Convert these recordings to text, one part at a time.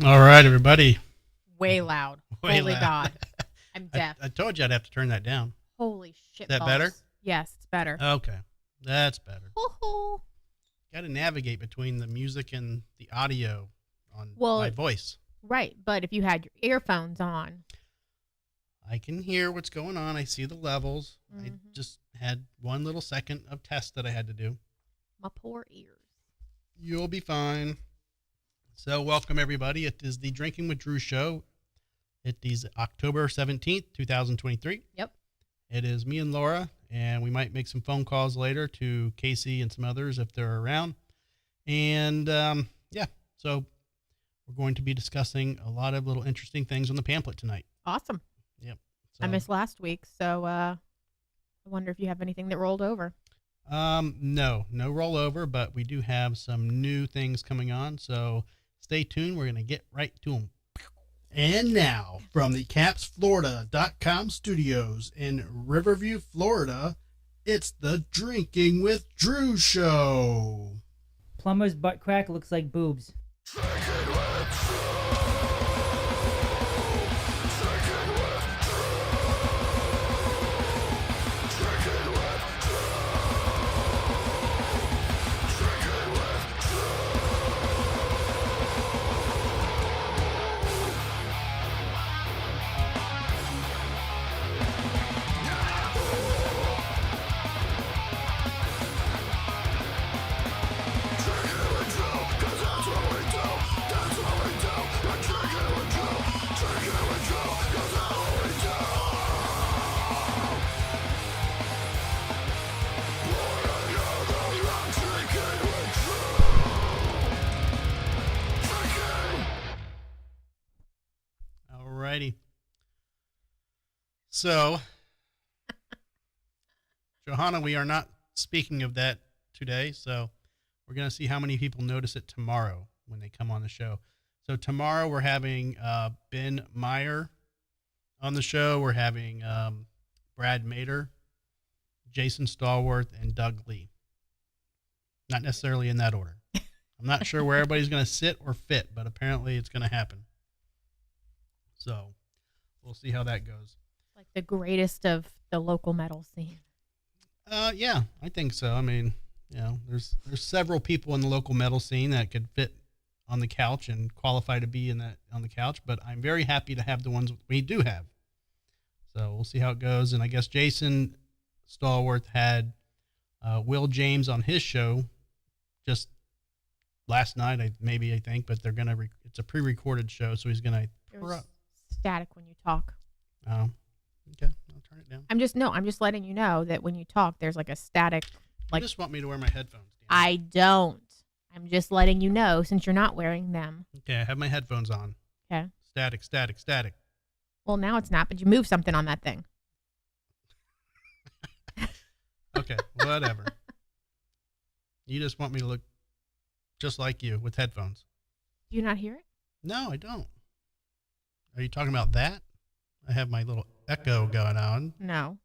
All right, everybody. Way loud. Way Holy loud. God. I'm deaf. I told you I'd have to turn that down. Holy shit. Is that better? Yes, it's better. Okay, that's better. Ho-ho. Got to navigate between the music and the audio on Well, my voice. Right, but if you had your earphones on. I can hear what's going on. I see the levels. I just had one little second of test that I had to do. My poor ears. You'll be fine. So welcome, everybody. It is the Drinking with Drew show. It is October 17th, 2023. Yep. It is me and Laura, and we might make some phone calls later to Casey and some others if they're around. And, so we're going to be discussing a lot of little interesting things on the pamphlet tonight. Awesome. Yep. I missed last week, so I wonder if you have anything that rolled over. No rollover, but we do have some new things coming on, so stay tuned. We're going to get right to them. And now, from the CapsFlorida.com studios in Riverview, Florida, it's the Drinking with Drew show. Plumber's butt crack looks like boobs. Alrighty. So, Johanna, we are not speaking of that today, so we're going to see how many people notice it tomorrow when they come on the show. So tomorrow we're having Ben Meyer on the show. We're having Brad Mader, Jason Stallworth, and Doug Lee. Not necessarily in that order. I'm not sure where everybody's going to sit or fit, but apparently it's going to happen. So we'll see how that goes. Like the greatest of the local metal scene. Yeah, I think so. I mean, there's several people in the local metal scene that could fit on the couch and qualify to be on the couch, but I'm very happy to have the ones we do have. So we'll see how it goes. And I guess Jason Stallworth had Will James on his show just last night, I think, but they're gonna it's a pre-recorded show, so he's gonna. There's static when you talk. Oh, okay. I'll turn it down. I'm just letting you know that when you talk, there's like a static. You just want me to wear my headphones. I don't. I'm just letting you know since you're not wearing them. Okay, I have my headphones on. Okay. Static. Well, now it's not, but you moved something on that thing. Okay, whatever. You just want me to look just like you with headphones. Do you not hear it? No, I don't. Are you talking about that? I have my little echo going on. No.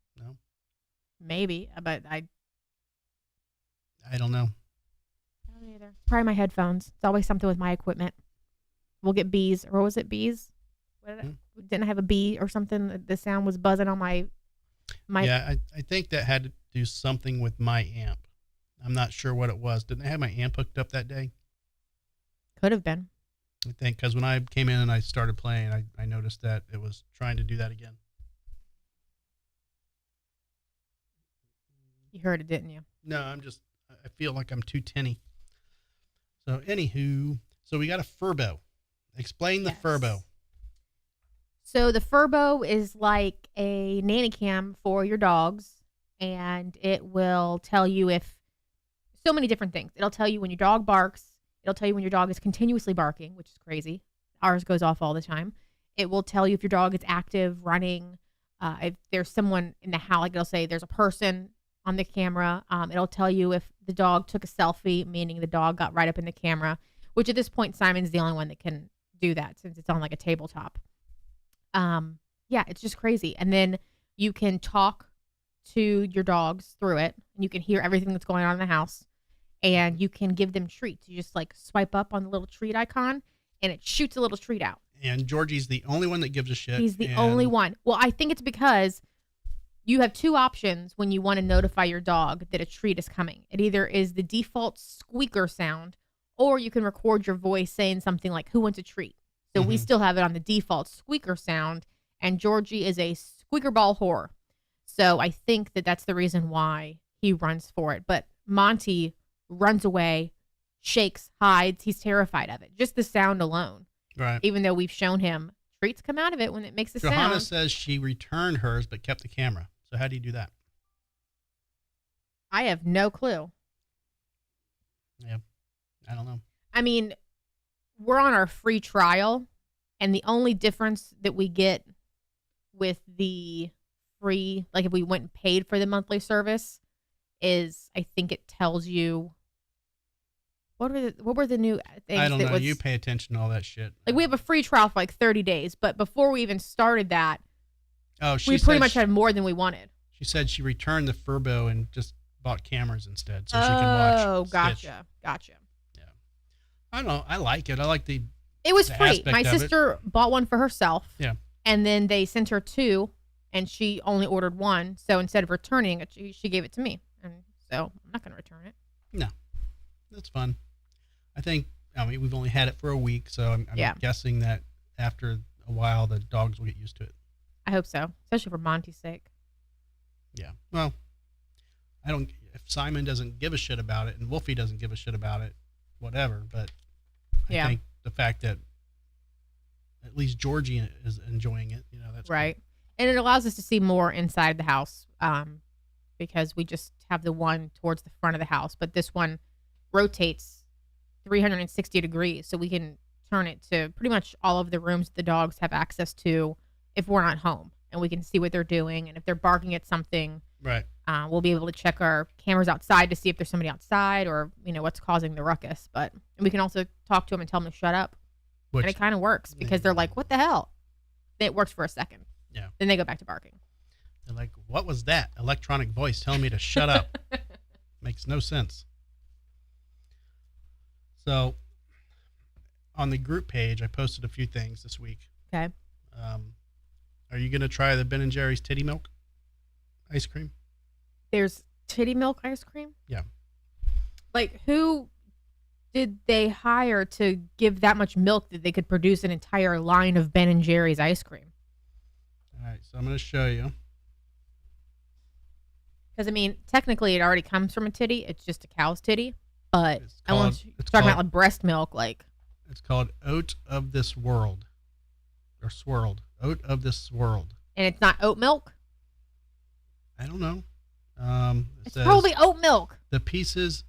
Maybe, but I don't know. I don't either. Probably my headphones. It's always something with my equipment. We'll get bees. Or was it bees? Didn't I have a bee or something? The sound was buzzing on my. Yeah, I think that had to do something with my amp. I'm not sure what it was. Didn't I have my amp hooked up that day? Could have been. I think because when I came in and I started playing, I noticed that it was trying to do that again. You heard it, didn't you? No, I feel like I'm too tinny. So anywho, we got a Furbo. Explain the Furbo. So the Furbo is like a nanny cam for your dogs, and it will tell you so many different things. It'll tell you when your dog barks. It'll tell you when your dog is continuously barking, which is crazy. Ours goes off all the time. It will tell you if your dog is active, running. If there's someone in the house, like it'll say there's a person on the camera. It'll tell you if the dog took a selfie, meaning the dog got right up in the camera, which at this point, Simon's the only one that can do that since it's on like a tabletop. It's just crazy. And then you can talk to your dogs through it, and you can hear everything that's going on in the house, and you can give them treats. You just like swipe up on the little treat icon, and it shoots a little treat out. And Georgie's the only one that gives a shit. He's the and only one. Well, I think it's because you have two options when you want to notify your dog that a treat is coming. It either is the default squeaker sound, or you can record your voice saying something like, "Who wants a treat?" So we still have it on the default squeaker sound, and Georgie is a squeaker ball whore. So I think that that's the reason why he runs for it. But Monty runs away, shakes, hides. He's terrified of it. Just the sound alone. Right. Even though we've shown him treats come out of it when it makes a Johanna sound. says she returned hers but kept the camera. So how do you do that? I have no clue. Yeah, I don't know. I mean, we're on our free trial, and the only difference that we get with the free, like if we went and paid for the monthly service, is I think it tells you what were the new things. I don't that know. was, You pay attention to all that shit. like we have a free trial for like 30 days, but before we even started that, Oh, she we said pretty much had more than we wanted. She said she returned the Furbo and just bought cameras instead, so she can watch. Oh, Stitch. gotcha. Yeah, I don't know. I like it. I like the. It was The free. aspect My of it. sister bought one for herself. Yeah. And then they sent her two, and she only ordered one. So instead of returning it, she gave it to me. And so I'm not going to return it. No, that's fun. I think. I mean, we've only had it for a week, so I'm Yeah. guessing that after a while, the dogs will get used to it. I hope so, especially for Monty's sake. Yeah. Well, I don't. If Simon doesn't give a shit about it and Wolfie doesn't give a shit about it, whatever. But I think the fact that at least Georgie is enjoying it, that's Right. And it allows us to see more inside the house because we just have the one towards the front of the house. But this one rotates 360 degrees. So we can turn it to pretty much all of the rooms the dogs have access to if we're not home. And we can see what they're doing. And if they're barking at something, Right. we'll be able to check our cameras outside to see if there's somebody outside or, what's causing the ruckus. But we can also talk to them and tell them to shut up. Which, And it kind of works because they're like, what the hell? Then it works for a second. Yeah. Then they go back to barking. they're like, what was that? Electronic voice telling me to shut up. Makes no sense. So on the group page, I posted a few things this week. Okay. Are you going to try the Ben & Jerry's Titty Milk ice cream? There's titty milk ice cream? Yeah. Like, who did they hire to give that much milk that they could produce an entire line of Ben & Jerry's ice cream? All right, so I'm going to show you. Because, technically it already comes from a titty. It's just a cow's titty. But It's I want called- you it's talking called- about like breast milk. Like, It's called Oat of This World. Or Swirled. Oat of This World. and it's not oat milk. I don't know. It It's says, probably oat milk. the pieces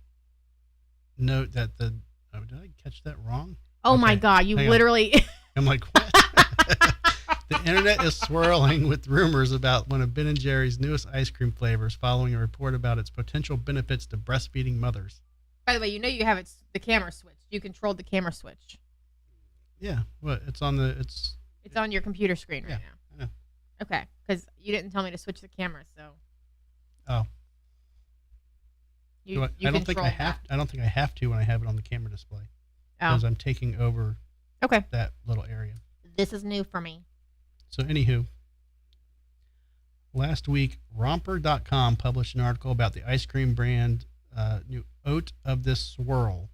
note that the... Oh, did I catch that wrong? Oh my Okay, God. You hang on. literally... I'm like, what? The internet is swirling with rumors about one of Ben & Jerry's newest ice cream flavors following a report about its potential benefits to breastfeeding mothers. By the way, you have the camera switch. You controlled the camera switch. Yeah, what? It's on the... It's on your computer screen right Yeah, now. I know. Okay, because you didn't tell me to switch the camera, so Oh. you I don't think I controlled have. that. I don't think I have to when I have it on the camera display Oh, because I'm taking over okay. that little area. This is new for me. So, anywho, last week, Romper.com published an article about the ice cream brand new Oat of This Swirl.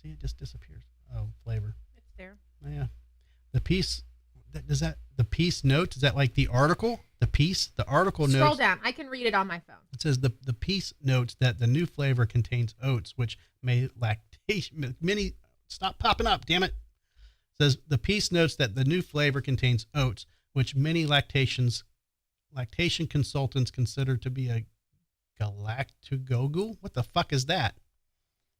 See, it just disappears. Oh, flavor. It's there. Oh, yeah. The piece. The piece notes? Is that like the article? The piece? The article Scroll notes. down. I can read it on my phone. It says the piece notes that the new flavor contains oats, which may lactation. Many stop popping up. Damn it. It says the piece notes that the new flavor contains oats, which many lactation consultants consider to be a galactagogue. What the fuck is that?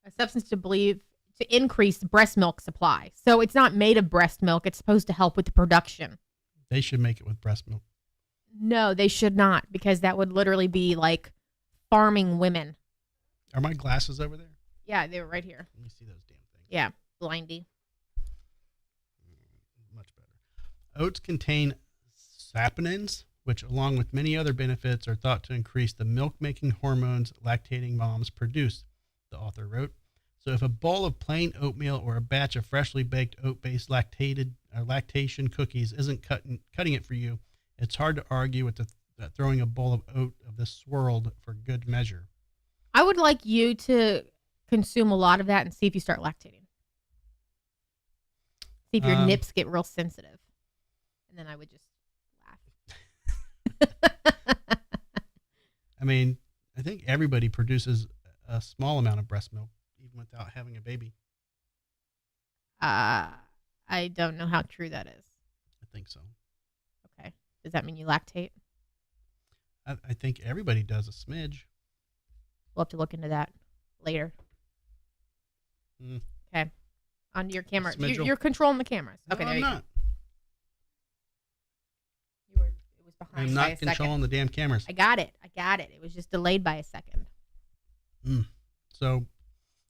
A substance to increase breast milk supply. So it's not made of breast milk. It's supposed to help with the production. They should make it with breast milk. No, they should not, because that would literally be like farming women. Are my glasses over there? Yeah, they were right here. Let me see those damn things. Yeah, blindy. Much better. Oats contain saponins, which, along with many other benefits, are thought to increase the milk-making hormones lactating moms produce, the author wrote. So if a bowl of plain oatmeal or a batch of freshly baked oat-based lactation cookies isn't cutting it for you, it's hard to argue with throwing a bowl of oat of this swirled for good measure. I would like you to consume a lot of that and see if you start lactating. See if your nips get real sensitive. And then I would just laugh. I mean, I think everybody produces a small amount of breast milk, even without having a baby. I don't know how true that is. I think so. Okay. Does that mean you lactate? I think everybody does a smidge. We'll have to look into that later. Okay. Onto your camera. You're controlling the cameras. Okay, no, there I'm you not. go. It was behind I'm by a not controlling the damn cameras. I got it. It was just delayed by a second. So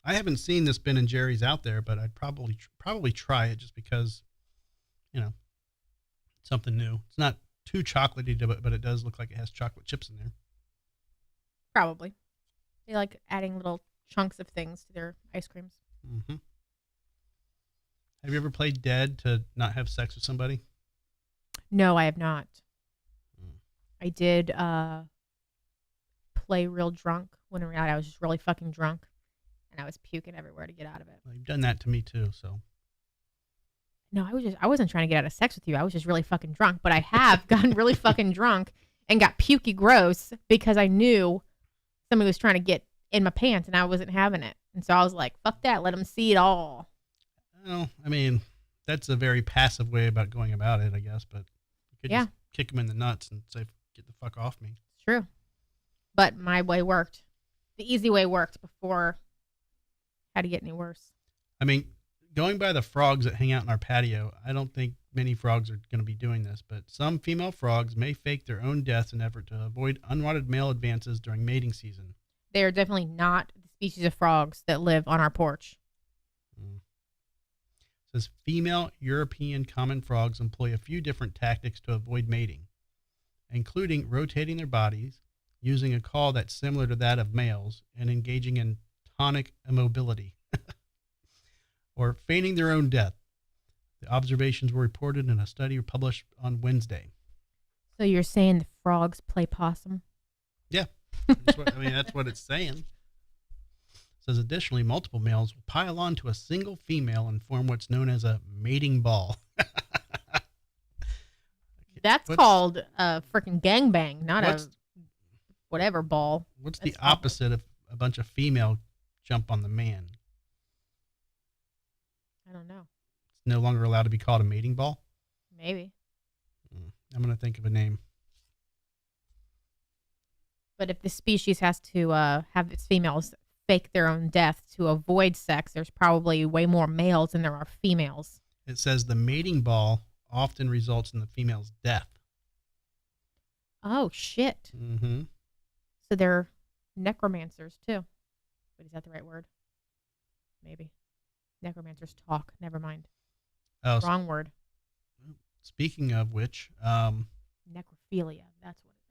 I haven't seen this Ben and Jerry's out there, but I'd probably try it just because, it's something new. It's not too chocolatey, but it does look like it has chocolate chips in there. Probably. They like adding little chunks of things to their ice creams. Mm-hmm. Have you ever played dead to not have sex with somebody? No, I have not. I did play real drunk when in reality I was just really fucking drunk and I was puking everywhere to get out of it. Well, you've done that to me too, so. No, I wasn't trying to get out of sex with you. I was just really fucking drunk, but I have gotten really fucking drunk and got pukey gross because I knew somebody was trying to get in my pants and I wasn't having it. And so I was like, fuck that, let them see it all. Well, I mean, that's a very passive way about going about it, I guess, but you could just kick them in the nuts and say, get the fuck off me. It's true. But my way worked. The easy way worked before it had to get any worse. I mean, going by the frogs that hang out in our patio, I don't think many frogs are going to be doing this, but some female frogs may fake their own deaths in an effort to avoid unwanted male advances during mating season. They are definitely not the species of frogs that live on our porch. It says female European common frogs employ a few different tactics to avoid mating, including rotating their bodies, using a call that's similar to that of males, and engaging in tonic immobility, or feigning their own death. The observations were reported in a study published on Wednesday. So you're saying the frogs play possum? Yeah, that's what it's saying. It says additionally, multiple males will pile on to a single female and form what's known as a mating ball. That's called a freaking gangbang, not a whatever ball. What's the opposite of a bunch of female jump on the man? I don't know. It's no longer allowed to be called a mating ball? Maybe. I'm going to think of a name. But if the species has to have its females fake their own death to avoid sex, there's probably way more males than there are females. It says the mating ball often results in the female's death. Oh, shit. Mm-hmm. So they're necromancers, too. Wait, is that the right word? Maybe. Necromancers talk. Never mind. Oh, wrong word. Speaking of which, necrophilia. That's what it is.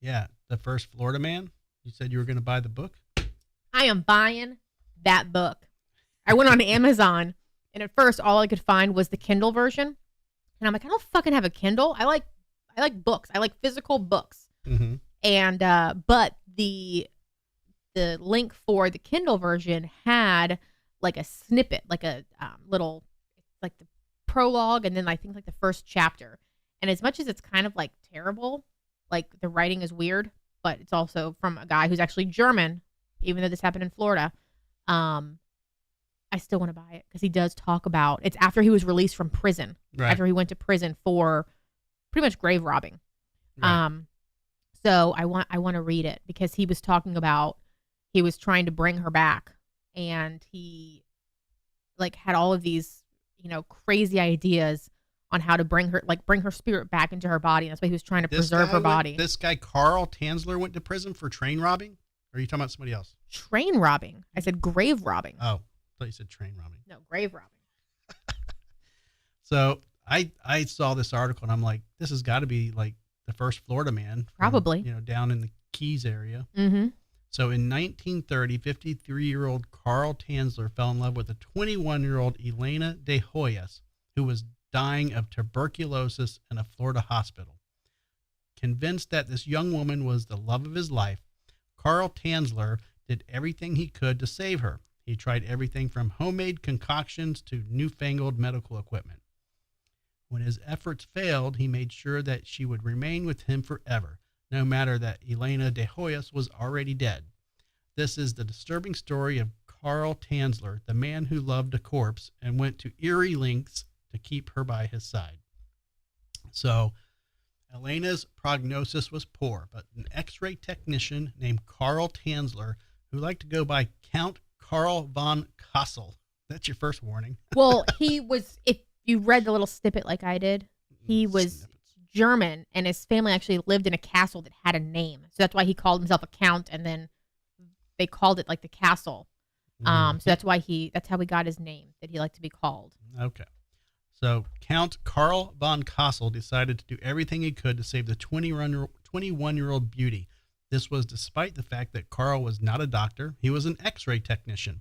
Yeah, the first Florida man. You said you were going to buy the book. I am buying that book. I went on Amazon, and at first all I could find was the Kindle version, and I'm like, I don't fucking have a Kindle. I like books. I like physical books. Mm-hmm. And but the link for the Kindle version had like a snippet, like a little, like the prologue, and then I think like the first chapter. And as much as it's kind of like terrible, like the writing is weird, but it's also from a guy who's actually German, even though this happened in Florida. I still want to buy it because he does talk about it's after he was released from prison, right. After he went to prison for pretty much grave robbing. Right. So I want to read it because he was talking about he was trying to bring her back, and he like had all of these, crazy ideas on how to bring her spirit back into her body. And that's why he was trying to preserve her body. This guy, Carl Tanzler, went to prison for train robbing? Or are you talking about somebody else? Train robbing. I said grave robbing. Oh, I thought you said train robbing. No, grave robbing. So I saw this article and I'm like, this has got to be like the first Florida man. Probably. Down in the Keys area. Mm-hmm. So in 1930, 53-year-old Carl Tanzler fell in love with a 21-year-old Elena de Hoyos, who was dying of tuberculosis in a Florida hospital. Convinced that this young woman was the love of his life, Carl Tanzler did everything he could to save her. He tried everything from homemade concoctions to newfangled medical equipment. When his efforts failed, he made sure that she would remain with him forever, no matter that Elena de Hoyos was already dead. This is the disturbing story of Carl Tanzler, the man who loved a corpse and went to eerie lengths to keep her by his side. So, Elena's prognosis was poor, but an X-ray technician named Carl Tanzler, who liked to go by Count Karl von Kassel. That's your first warning. Well, he was, if you read the little snippet like I did, he was German, and his family actually lived in a castle that had a name. So that's why he called himself a count, and then they called it like the castle. So that's why that's how he got his name, that he liked to be called. Okay. So Count Karl von Kassel decided to do everything he could to save the 21-year-old beauty. This was despite the fact that Carl was not a doctor. He was an X-ray technician.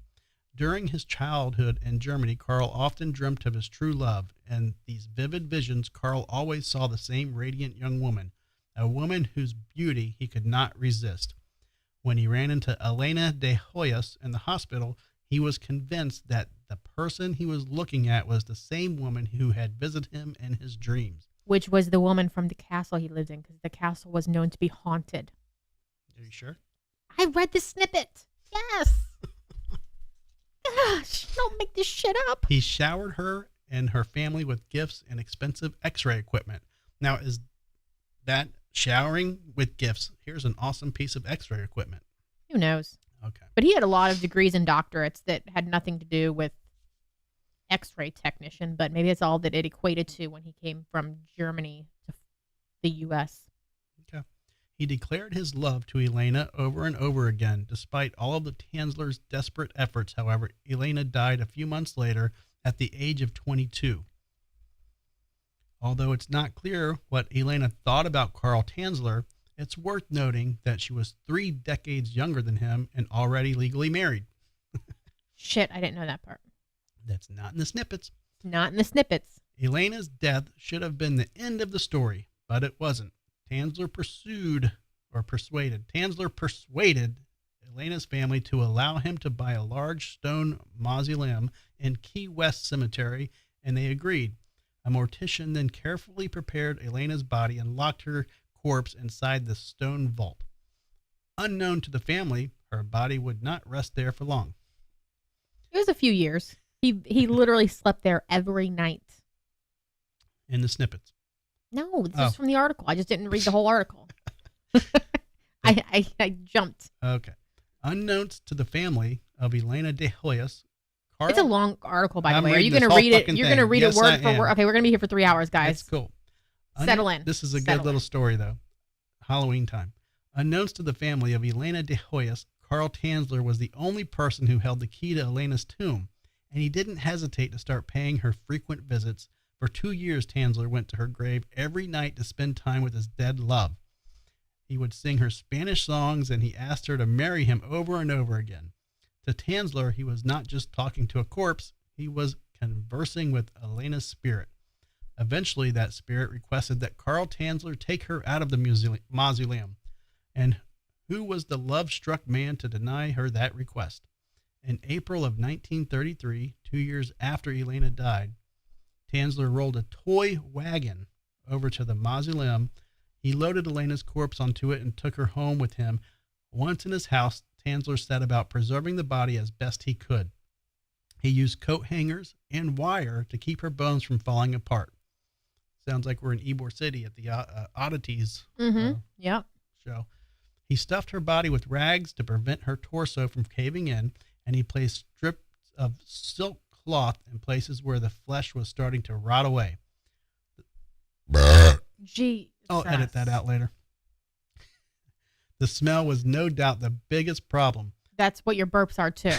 During his childhood in Germany, Carl often dreamt of his true love. And these vivid visions, Carl always saw the same radiant young woman, a woman whose beauty he could not resist. When he ran into Elena de Hoyos in the hospital, he was convinced that the person he was looking at was the same woman who had visited him in his dreams. Which was the woman from the castle he lived in, because the castle was known to be haunted. Are you sure? I read the snippet. Yes. Gosh, don't make this shit up. He showered her and her family with gifts and expensive X-ray equipment. Now, is that showering with gifts? Here's an awesome piece of X-ray equipment. Who knows? Okay. But he had a lot of degrees and doctorates that had nothing to do with X-ray technician, but maybe that's all that it equated to when he came from Germany to the U.S. Okay. He declared his love to Elena over and over again. Despite all of the Tanzler's desperate efforts, however, Elena died a few months later at the age of 22. Although it's not clear what Elena thought about Carl Tanzler, it's worth noting that she was 3 decades younger than him and already legally married. Shit, I didn't know that part. That's not in the snippets. Not in the snippets. Elena's death should have been the end of the story, but it wasn't. Tanzler persuaded Elena's family to allow him to buy a large stone mausoleum in Key West Cemetery, and they agreed. A mortician then carefully prepared Elena's body and locked her corpse inside the stone vault. Unknown to the family, her body would not rest there for long. It was a few years. He literally slept there every night. In the snippets. No, this is from the article. I just didn't read the whole article. I jumped. Okay. Unknowns to the family of Elena de Hoyos, Carl, It's a long article, by the I'm way. Are you reading going this to whole read it? fucking You're going to thing. read Yes, it word I for am. word. Okay, we're going to be here for 3 hours, guys. That's cool. Settle in. This is a Settle good little in. story, though. Halloween time. Unknowns to the family of Elena de Hoyos, Carl Tanzler was the only person who held the key to Elena's tomb, and he didn't hesitate to start paying her frequent visits. For 2 years, Tanzler went to her grave every night to spend time with his dead love. He would sing her Spanish songs, and he asked her to marry him over and over again. To Tanzler, he was not just talking to a corpse, he was conversing with Elena's spirit. Eventually, that spirit requested that Carl Tanzler take her out of the mausoleum. And who was the love-struck man to deny her that request? In April of 1933, 2 years after Elena died, Tanzler rolled a toy wagon over to the mausoleum. He loaded Elena's corpse onto it and took her home with him. Once in his house, Tanzler set about preserving the body as best he could. He used coat hangers and wire to keep her bones from falling apart. Sounds like we're in Ybor City at the Oddities Yep. show. He stuffed her body with rags to prevent her torso from caving in, and he placed strips of silk cloth in places where the flesh was starting to rot away. Gee. I'll edit that out later. The smell was no doubt the biggest problem. That's what your burps are, too.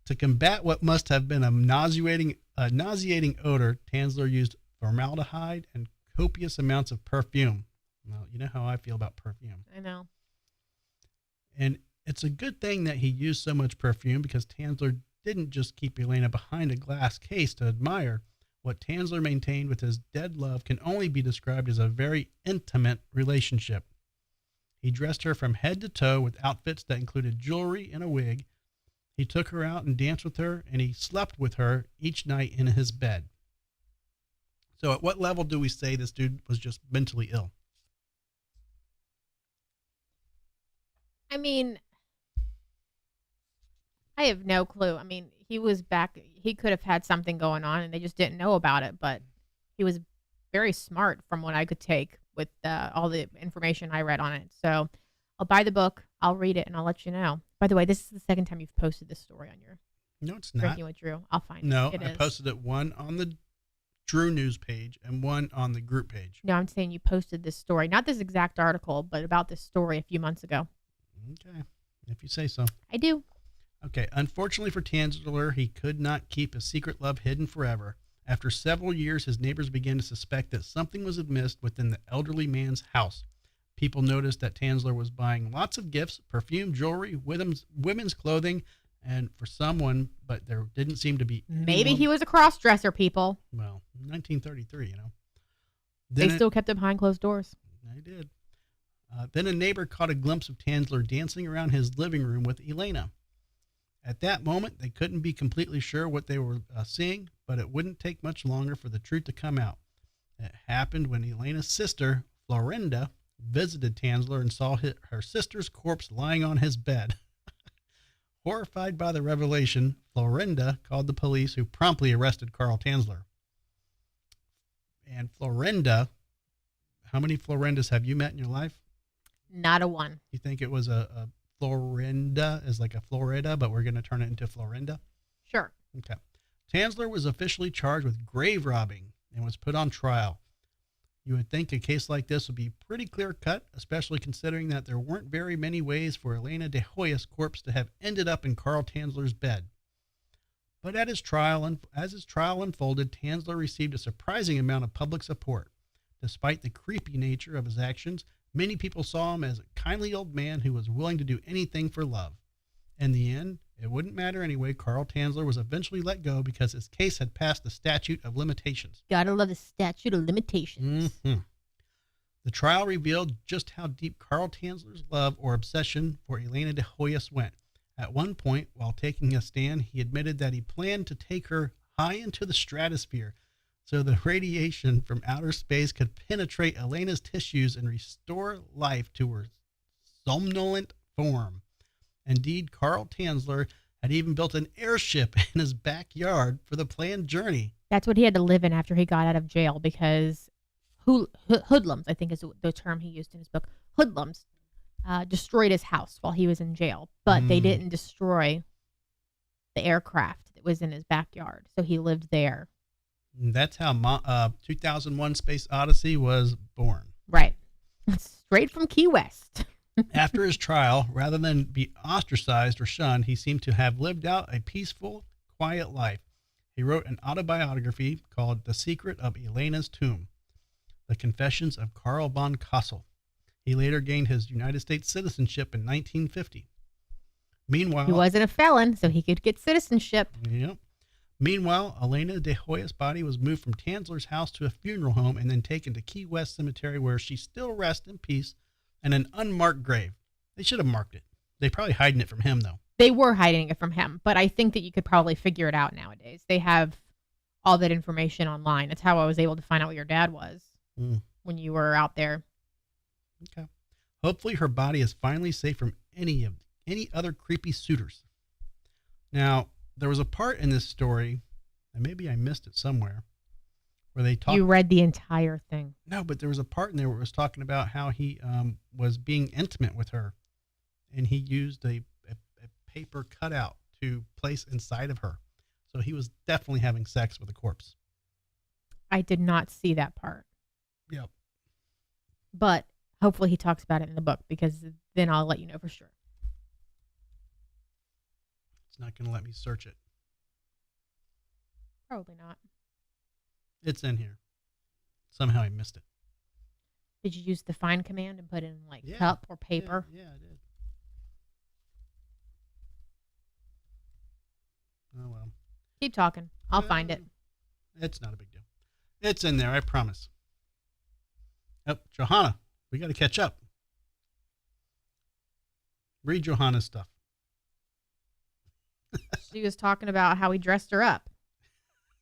To combat what must have been a nauseating odor, Tanzler used formaldehyde and copious amounts of perfume. Well, you know how I feel about perfume. I know. And it's a good thing that he used so much perfume because Tanzler didn't just keep Elena behind a glass case to admire. What Tanzler maintained with his dead love can only be described as a very intimate relationship. He dressed her from head to toe with outfits that included jewelry and a wig. He took her out and danced with her, and he slept with her each night in his bed. So at what level do we say this dude was just mentally ill? I mean, I have no clue. I mean, he was back. He could have had something going on, and they just didn't know about it. But he was very smart, from what I could take with all the information I read on it. So I'll buy the book. I'll read it, and I'll let you know. By the way, this is the second time you've posted this story on your No, it's not. Drinking with Drew. I'll find No, it. I posted it one on the Drew News page and one on the group page. No, I'm saying you posted this story, not this exact article, but about this story a few months ago. Okay, if you say so. I do. Okay, unfortunately for Tanzler, he could not keep his secret love hidden forever. After several years, his neighbors began to suspect that something was amiss within the elderly man's house. People noticed that Tanzler was buying lots of gifts, perfume, jewelry, women's clothing, and for someone, but there didn't seem to be Maybe he was a cross-dresser, people. Well, 1933, They still kept it behind closed doors. They did. Then a neighbor caught a glimpse of Tanzler dancing around his living room with Elena. At that moment, they couldn't be completely sure what they were seeing, but it wouldn't take much longer for the truth to come out. It happened when Elena's sister, Florinda, visited Tanzler and saw her sister's corpse lying on his bed. Horrified by the revelation, Florinda called the police, who promptly arrested Carl Tanzler. And Florinda, how many Florindas have you met in your life? Not a one. You think it was a Florinda, is like a Florida, but we're going to turn it into Florinda? Sure. Okay. Tanzler was officially charged with grave robbing and was put on trial. You would think a case like this would be pretty clear cut, especially considering that there weren't very many ways for Elena de Hoyos' corpse to have ended up in Carl Tanzler's bed. But as his trial unfolded, Tanzler received a surprising amount of public support. Despite the creepy nature of his actions, many people saw him as a kindly old man who was willing to do anything for love. In the end, it wouldn't matter anyway. Carl Tanzler was eventually let go because his case had passed the statute of limitations. Gotta love the statute of limitations. Mm-hmm. The trial revealed just how deep Carl Tanzler's love or obsession for Elena de Hoyos went. At one point, while taking a stand, he admitted that he planned to take her high into the stratosphere so the radiation from outer space could penetrate Elena's tissues and restore life to her somnolent form. Indeed, Carl Tanzler had even built an airship in his backyard for the planned journey. That's what he had to live in after he got out of jail, because hoodlums, I think is the term he used in his book, hoodlums, destroyed his house while he was in jail. But they didn't destroy the aircraft that was in his backyard. So he lived there. And that's how 2001 Space Odyssey was born. Right. Straight from Key West. After his trial, rather than be ostracized or shunned, he seemed to have lived out a peaceful, quiet life. He wrote an autobiography called The Secret of Elena's Tomb, The Confessions of Carl von Cosel. He later gained his United States citizenship in 1950. Meanwhile, he wasn't a felon, so he could get citizenship. Yep. Meanwhile, Elena de Hoyos' body was moved from Tanzler's house to a funeral home and then taken to Key West Cemetery, where she still rests in peace in an unmarked grave. They should have marked it. They're probably hiding it from him, though. They were hiding it from him, but I think that you could probably figure it out nowadays. They have all that information online. That's how I was able to find out what your dad was when you were out there. Okay. Hopefully her body is finally safe from any other creepy suitors. Now, there was a part in this story, and maybe I missed it somewhere, where they talked. You read the entire thing. No, but there was a part in there where it was talking about how he was being intimate with her, and he used a paper cutout to place inside of her. So he was definitely having sex with a corpse. I did not see that part. Yep. But hopefully he talks about it in the book, because then I'll let you know for sure. It's not going to let me search it. Probably not. It's in here. Somehow I missed it. Did you use the find command and put in cup or paper? Yeah, I did. Oh, well. Keep talking. I'll find it. It's not a big deal. It's in there, I promise. Oh, Johanna, we got to catch up. Read Johanna's stuff. She was talking about how he dressed her up.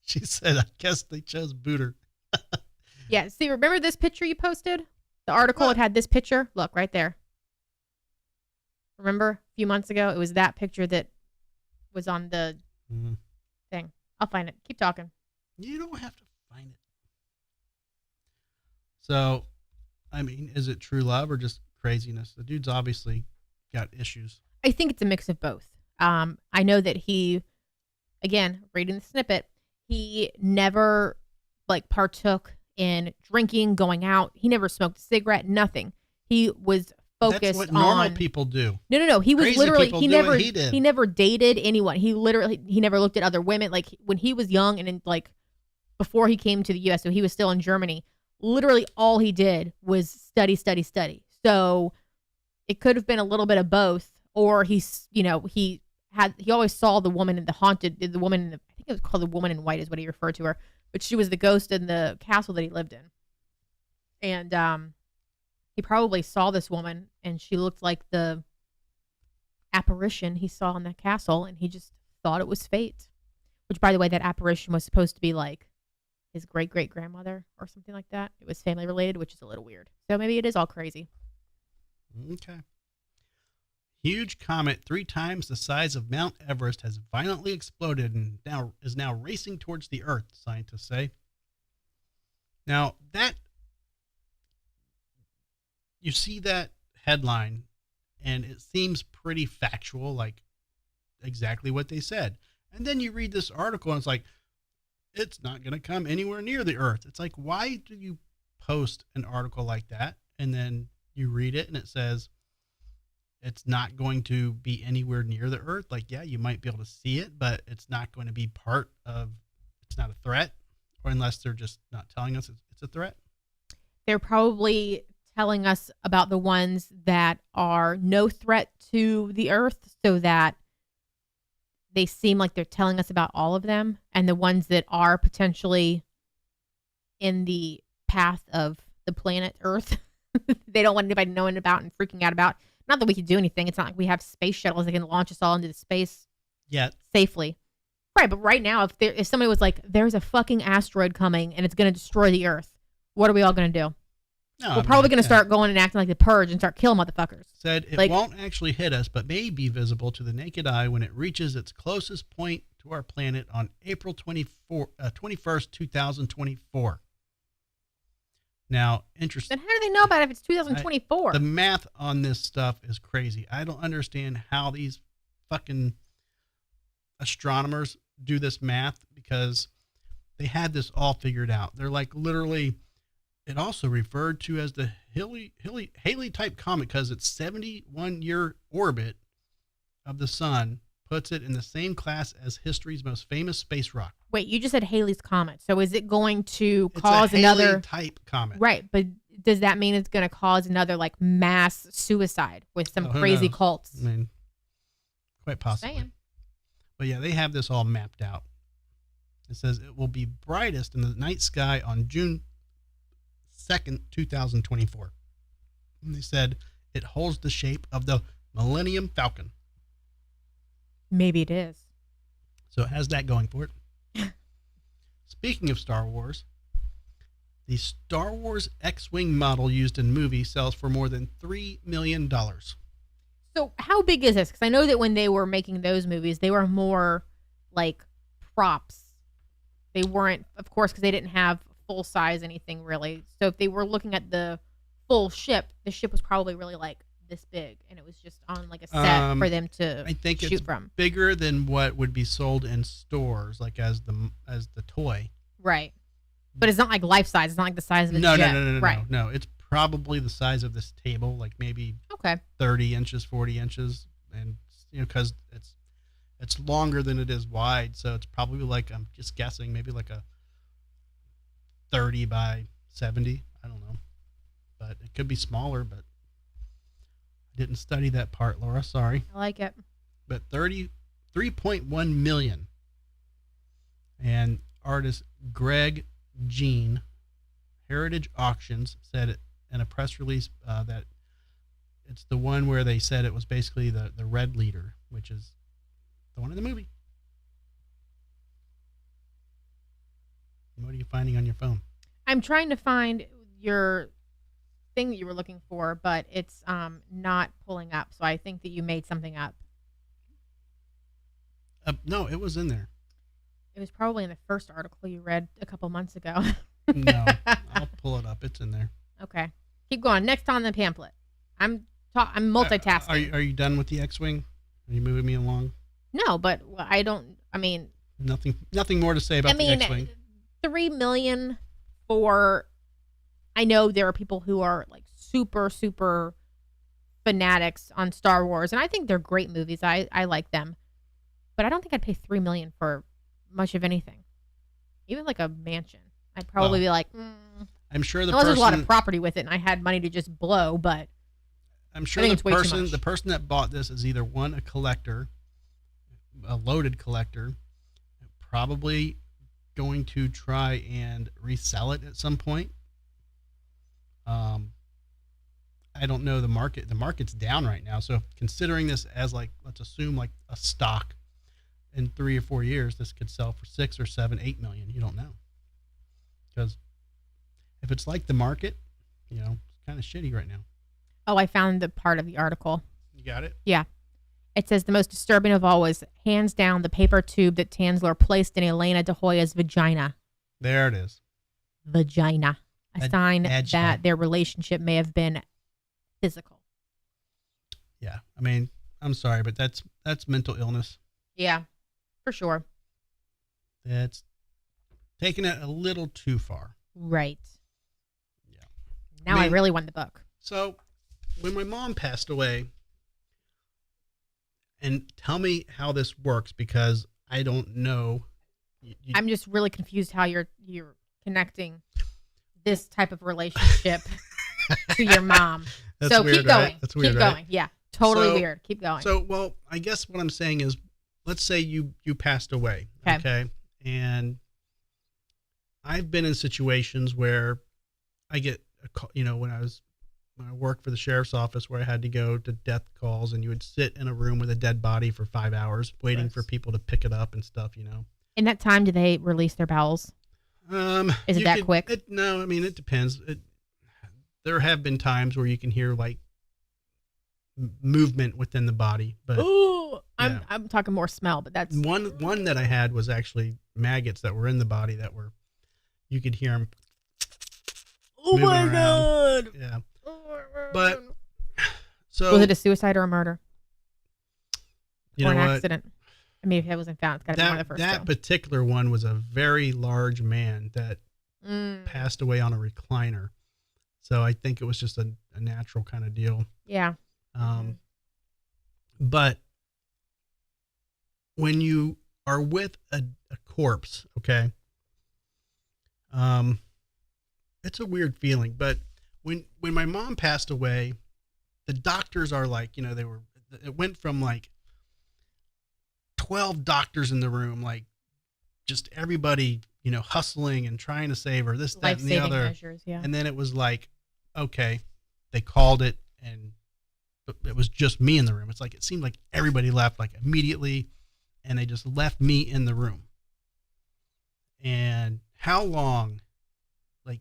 She said, I guess they chose Booter. Yeah. See, remember this picture you posted? The article, it had this picture. Look, right there. Remember a few months ago? It was that picture that was on the thing. I'll find it. Keep talking. You don't have to find it. So, I mean, is it true love or just craziness? The dude's obviously got issues. I think it's a mix of both. I know that he, again, reading the snippet, he never like partook in drinking, going out. He never smoked a cigarette, nothing. He was focused That's what normal on people do. No. He was Crazy literally people he do never what he did. never dated anyone. He never looked at other women. Like when he was young and like before he came to the US, so he was still in Germany, literally all he did was study. So it could have been a little bit of both, or he always saw the woman in the I think it was called the Woman in White is what he referred to her, but she was the ghost in the castle that he lived in. And he probably saw this woman and she looked like the apparition he saw in the castle, and he just thought it was fate. Which, by the way, that apparition was supposed to be like his great-great-grandmother or something like that. It was family related, which is a little weird. So maybe it is all crazy. Okay. Huge comet 3 times the size of Mount Everest has violently exploded and is now racing towards the Earth, scientists say. Now, that you see that headline, and it seems pretty factual, like exactly what they said. And then you read this article, and it's like, it's not going to come anywhere near the Earth. It's like, why do you post an article like that, and then you read it, and it says, it's not going to be anywhere near the Earth? Like, yeah, you might be able to see it, but it's not going to be it's not a threat, or unless they're just not telling us it's a threat. They're probably telling us about the ones that are no threat to the Earth, so that they seem like they're telling us about all of them, and the ones that are potentially in the path of the planet Earth, they don't want anybody knowing about and freaking out about. Not that we could do anything. It's not like we have space shuttles that can launch us all into the space safely. Right, but right now, if somebody was like, there's a fucking asteroid coming and it's going to destroy the Earth, what are we all going to do? We're probably going to start going and acting like the Purge and start killing motherfuckers. Said it won't actually hit us, but may be visible to the naked eye when it reaches its closest point to our planet on April 21st, 2024. Now, interesting. Then how do they know about it if it's 2024? The math on this stuff is crazy. I don't understand how these fucking astronomers do this math, because they had this all figured out. They're like literally, it also referred to as the Halley type comet because its 71-year orbit of the sun puts it in the same class as history's most famous space rock. Wait, you just said Halley's Comet. So is it going to It's cause a Halley another type comet? Right, but does that mean it's going to cause another like mass suicide with some Who crazy knows? cults? I mean, quite possibly. Saying. But yeah, they have this all mapped out. It says it will be brightest in the night sky on June 2nd, 2024. And they said it holds the shape of the Millennium Falcon. Maybe it is. So it has that going for it. Speaking of Star Wars, the Star Wars X-Wing model used in movie sells for more than $3 million. So how big is this? Because I know that when they were making those movies, they were more like props. They weren't, of course, because they didn't have full size anything really. So if they were looking at the full ship, the ship was probably really like this big, and it was just on like a set for them to I think shoot it's from. bigger than what would be sold in stores, like as the toy. Right. But it's not like life size. It's not like the size of a No, jet. no. Right. No, it's probably the size of this table, like maybe Okay. 30 inches, 40 inches. And, because it's longer than it is wide. So it's probably like, I'm just guessing, maybe like a 30 by 70. I don't know. But it could be smaller, but I didn't study that part, Laura. Sorry. I like it. But 3.1 million And artist Greg Jean, Heritage Auctions, said in a press release that it's the one where they said it was basically the red leader, which is the one in the movie. What are you finding on your phone? I'm trying to find your thing that you were looking for, but it's not pulling up. So I think that you made something up. No, it was in there. It was probably in the first article you read a couple months ago. No, I'll pull it up. It's in there. Okay, keep going. Next on the pamphlet. I'm multitasking. Are you done with the X-wing? Are you moving me along? No, but I don't. I mean, nothing more to say about the X-wing. $3 million for. I know there are people who are like super fanatics on Star Wars, and I think they're great movies. I like them, but I don't think I'd pay $3 million for much of anything, even like a mansion. I'd probably be like, I'm sure unless there's a lot of property with it, and I had money to just blow. But I'm sure the person that bought this is either a collector, a loaded collector, probably going to try and resell it at some point. I don't know the market. The market's down right now. So considering this as like, let's assume like a stock in 3 or 4 years, this could sell for 6 or 7, 8 million. You don't know. Because if it's like the market, it's kind of shitty right now. Oh, I found the part of the article. You got it? Yeah. It says the most disturbing of all was hands down the paper tube that Tansler placed in Elena de Hoya's vagina. There it is. Vagina. A sign that their relationship may have been physical. Yeah. I mean, I'm sorry, but that's mental illness. Yeah, for sure. That's taking it a little too far. Right. Yeah. Now I really want the book. So when my mom passed away, and tell me how this works because I don't know. I'm just really confused how you're connecting this type of relationship to your mom. That's so weird, keep going. Right? That's weird, keep right? going. Yeah, totally weird. Keep going. So, well, I guess what I'm saying is, let's say you passed away, okay? And I've been in situations where I get a call, when I worked for the sheriff's office, where I had to go to death calls, and you would sit in a room with a dead body for 5 hours waiting for people to pick it up and stuff, In that time, do they release their bowels? Is it that quick? No, I mean, it depends. There have been times where you can hear like movement within the body, but I'm talking more smell, but that's one that I had was actually maggots that were in the body that were, you could hear them. Oh my around. God. Yeah. Oh my God. But so was it a suicide or a murder? Or an accident? I mean, if it wasn't found, it's got to be one of the first That particular one was a very large man that passed away on a recliner. So I think it was just a natural kind of deal. Yeah. But when you are with a corpse, okay, it's a weird feeling. But when my mom passed away, the doctors are like, it went from like 12 doctors in the room, like just everybody, hustling and trying to save her, this, that, and the other. Measures, yeah. And then it was like, okay, they called it, and it was just me in the room. It's like, it seemed like everybody left like immediately, and they just left me in the room. And how long, like,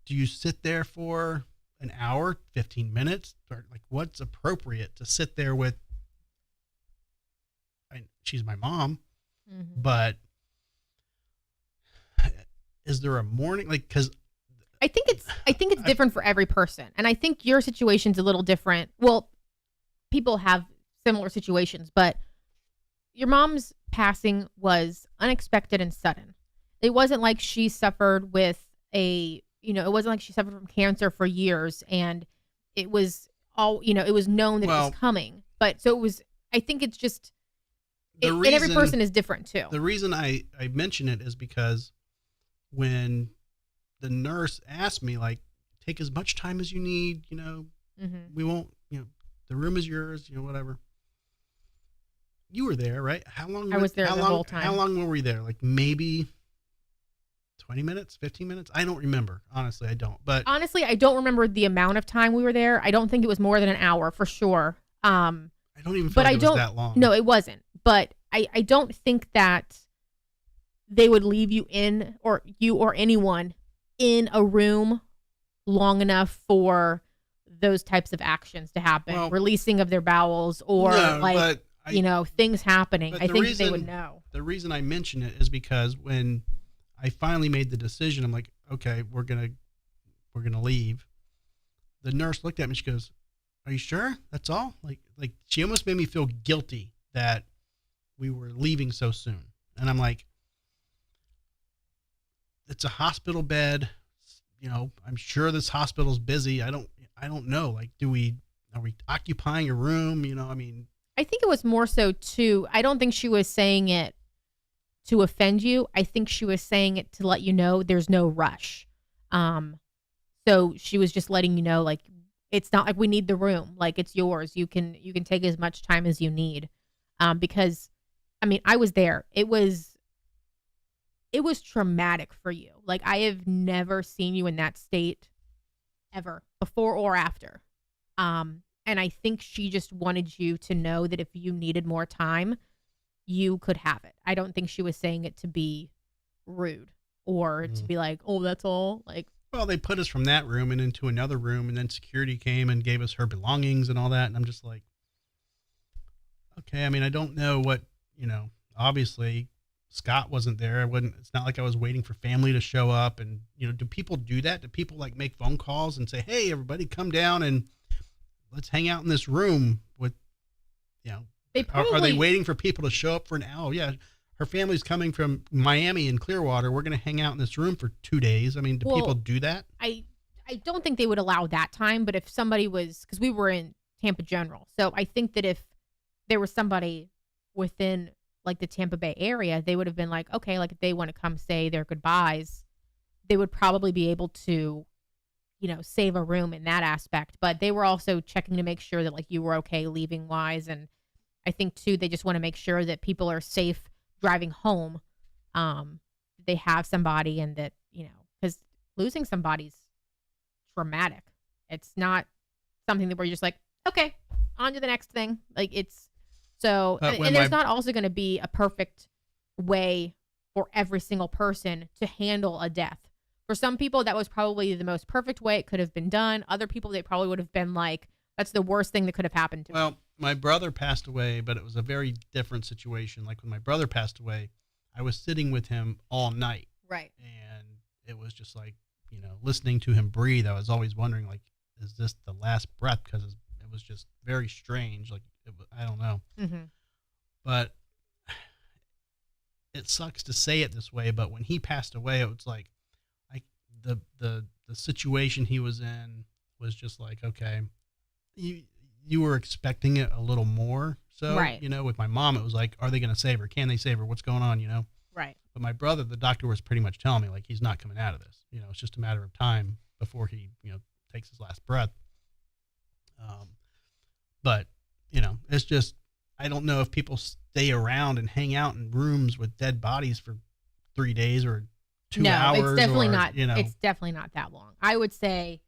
do you sit there for an hour, 15 minutes? Or like, what's appropriate to sit there with? She's my mom, but is there a morning, like, because I think it's different for every person, and I think your situation's a little different. Well, people have similar situations, but your mom's passing was unexpected and sudden. It wasn't like she suffered with it wasn't like she suffered from cancer for years, and it was all, it was known that it was coming. But so it was. I think it's just. And every person is different too. The reason I mention it is because when the nurse asked me, like, take as much time as you need, we won't, the room is yours, whatever. you were there, right? How long? I was there how the long, whole time. How long were we there? Like maybe 20 minutes, 15 minutes? I don't remember. Honestly, I don't. But Honestly, I don't remember the amount of time we were there. I don't think it was more than an hour for sure. I don't even feel But like I it was don't. that long. No, it wasn't. But I don't think that they would leave you in, or you or anyone in a room long enough for those types of actions to happen, Well, releasing of their bowels, or no, like but things happening. but I the think they would reason- know. the reason I mention it is because when I finally made the decision, I'm like, okay, we're gonna leave. The nurse looked at me. She goes, "Are you sure? That's all?" Like she almost made me feel guilty that we were leaving so soon. And I'm like, it's a hospital bed. I'm sure this hospital's busy. I don't know. Like, are we occupying a room? I mean, I think it was more so too. I don't think she was saying it to offend you. I think she was saying it to let you know there's no rush. So she was just letting you know, like, it's not like we need the room. Like, it's yours. You can take as much time as you need. Because I mean, I was there. It was traumatic for you. Like, I have never seen you in that state ever, before or after. And I think she just wanted you to know that if you needed more time, you could have it. I don't think she was saying it to be rude or to be like, oh, that's all. Like, well, they put us from that room and into another room, and then security came and gave us her belongings and all that. And I'm just like, okay. I mean, I don't know what, obviously Scott wasn't there. It's not like I was waiting for family to show up. And, do people do that? Do people like make phone calls and say, hey, everybody come down and let's hang out in this room with, they probably, are they waiting for people to show up for an hour? Yeah. Her family's coming from Miami and Clearwater. We're going to hang out in this room for 2 days. I mean, do people do that? I don't think they would allow that time, but if somebody was, because we were in Tampa General. So I think that if there was somebody within like the Tampa Bay area, they would have been like, okay, like if they want to come say their goodbyes, they would probably be able to, save a room in that aspect. But they were also checking to make sure that like you were okay leaving wise. And I think too, they just want to make sure that people are safe driving home. They have somebody, and that, because losing somebody's traumatic. It's not something that where you're just like, okay, on to the next thing. Like, it's so, and there's not also going to be a perfect way for every single person to handle a death. For some people, that was probably the most perfect way it could have been done. Other people, they probably would have been like, that's the worst thing that could have happened to me. Well, my brother passed away, but it was a very different situation. Like when my brother passed away, I was sitting with him all night. Right. And it was just like, listening to him breathe, I was always wondering, like, is this the last breath? Because it was just very strange. Like, I don't know. Mm-hmm. But it sucks to say it this way, but when he passed away, it was like, the situation he was in was just like, okay, you were expecting it a little more. So, right. With my mom, it was like, are they going to save her? Can they save her? What's going on? Right. But my brother, the doctor was pretty much telling me, like, he's not coming out of this. It's just a matter of time before he, takes his last breath. But, it's just, I don't know if people stay around and hang out in rooms with dead bodies for 3 days or 2 hours. No, it's definitely or, not. It's definitely not that long. I would say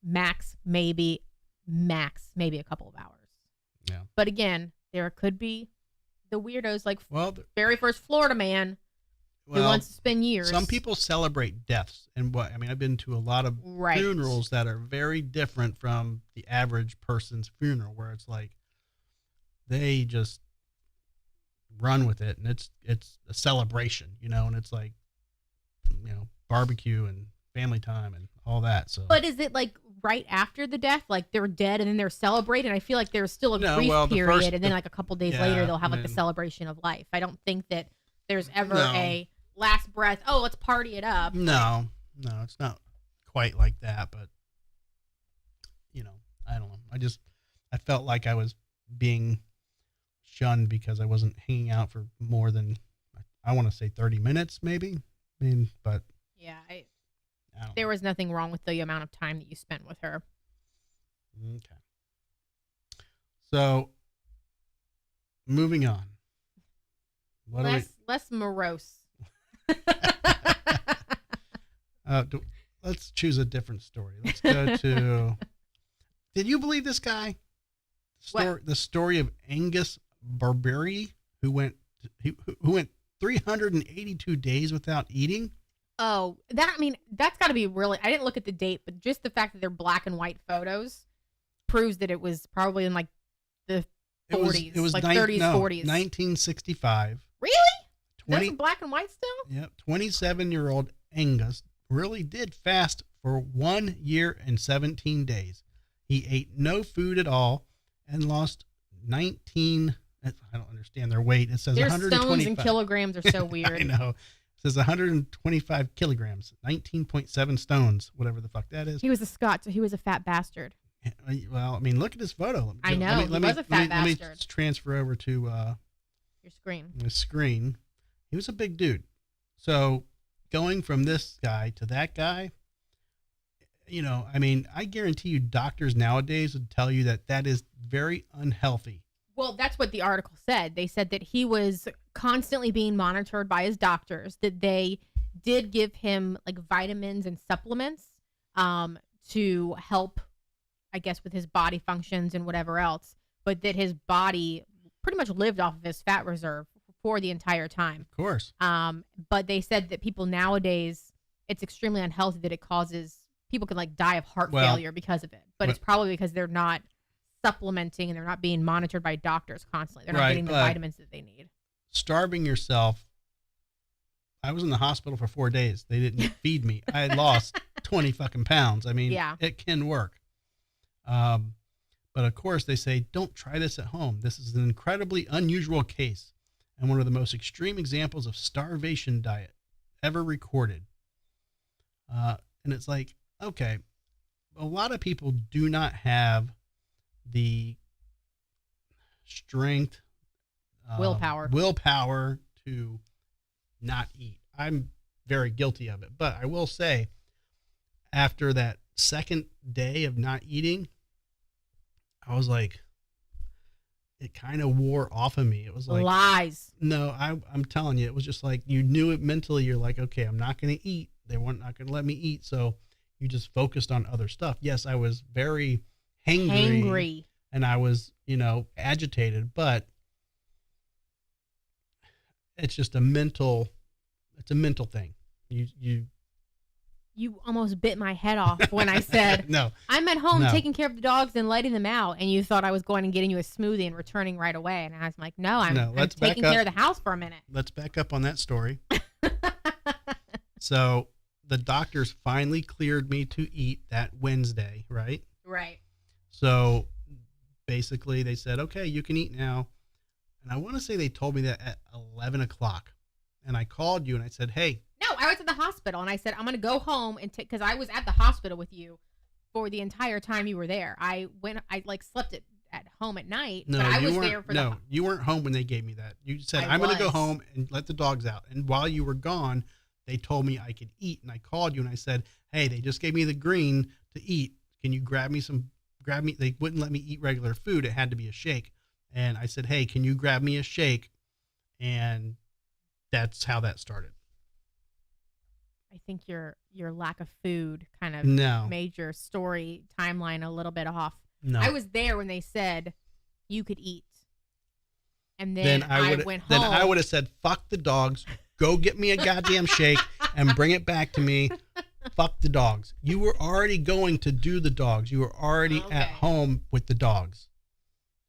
max maybe a couple of hours. Yeah. But again, there could be the weirdos like very first Florida man who well, wants to spend years. some people celebrate deaths, and I've been to a lot of Right. funerals that are very different from the average person's funeral, where it's like they just run with it, and it's a celebration, and it's like, barbecue and family time and all that. So, But is it like right after the death, like they're dead and then they're celebrating? I feel like there's still a grief period, and then like a couple days later they'll have like the celebration of life. I don't think that there's ever a last breath. Oh, let's party it up. No, it's not quite like that. But I don't know. I felt like I was being shunned because I wasn't hanging out for more than, I want to say 30 minutes, maybe. I mean, but Yeah, I don't there know. was nothing wrong with the amount of time that you spent with her. Okay. So, moving on. What do less morose. let's choose a different story. Let's go to. Did you believe this guy? The story of Angus Barbieri, who went 382 days without eating. Oh, that's got to be really. I didn't look at the date, but just the fact that they're black and white photos proves that it was probably in like the 40s, it was like 30s, 40s. 1965. Really? That's black and white still? Yep. 27-year-old Angus really did fast for 1 year and 17 days. He ate no food at all and lost 19. I don't understand their weight. It says their 125. stones and kilograms are so weird. I know. It says 125 kilograms, 19.7 stones, whatever the fuck that is. He was a Scot, so he was a fat bastard. Well, I mean, look at his photo. I know. He was a fat bastard. Let me transfer over to your screen. The screen. He was a big dude. So going from this guy to that guy, I mean, I guarantee you doctors nowadays would tell you that is very unhealthy. Well, that's what the article said. They said that he was constantly being monitored by his doctors, that they did give him like vitamins and supplements to help, I guess, with his body functions and whatever else, but that his body pretty much lived off of his fat reserve for the entire time. Of course. But they said that people nowadays, it's extremely unhealthy, that it causes people can like die of heart failure because of it. But it's probably because they're not supplementing and they're not being monitored by doctors constantly. They're not getting the vitamins that they need. Starving yourself. I was in the hospital for 4 days. They didn't feed me. I had lost 20 fucking pounds. I mean, It can work. But of course they say, don't try this at home. This is an incredibly unusual case and one of the most extreme examples of starvation diet ever recorded. And it's like, okay, a lot of people do not have the strength, willpower to not eat. I'm very guilty of it, but I will say after that second day of not eating, I was like, it kind of wore off of me. It was like lies. No, I'm telling you, it was just like, you knew it mentally. You're like, okay, I'm not going to eat. They weren't not going to let me eat. So you just focused on other stuff. Yes, I was very hangry. And I was, agitated, but it's just a mental thing. You almost bit my head off when I said, no, I'm at home taking care of the dogs and letting them out. And you thought I was going and getting you a smoothie and returning right away. And I was like, no, I'm taking care of the house for a minute. Let's back up on that story. So the doctors finally cleared me to eat that Wednesday, right? Right. So basically they said, okay, you can eat now. And I want to say they told me that at 11 o'clock. And I called you and I said, hey. No, I was at the hospital and I said, I'm going to go home and because I was at the hospital with you for the entire time you were there. I slept at home at night, no, but I was there for you weren't home when they gave me that. You said, I'm going to go home and let the dogs out. And while you were gone, they told me I could eat. And I called you and I said, hey, they just gave me the green to eat. Can you grab me? They wouldn't let me eat regular food. It had to be a shake. And I said, hey, can you grab me a shake? And that's how that started. I think your lack of food kind of made your story timeline a little bit off. No. I was there when they said you could eat. And then I went home. Then I would have said, fuck the dogs. Go get me a goddamn shake and bring it back to me. Fuck the dogs. You were already going to do the dogs. You were already at home with the dogs.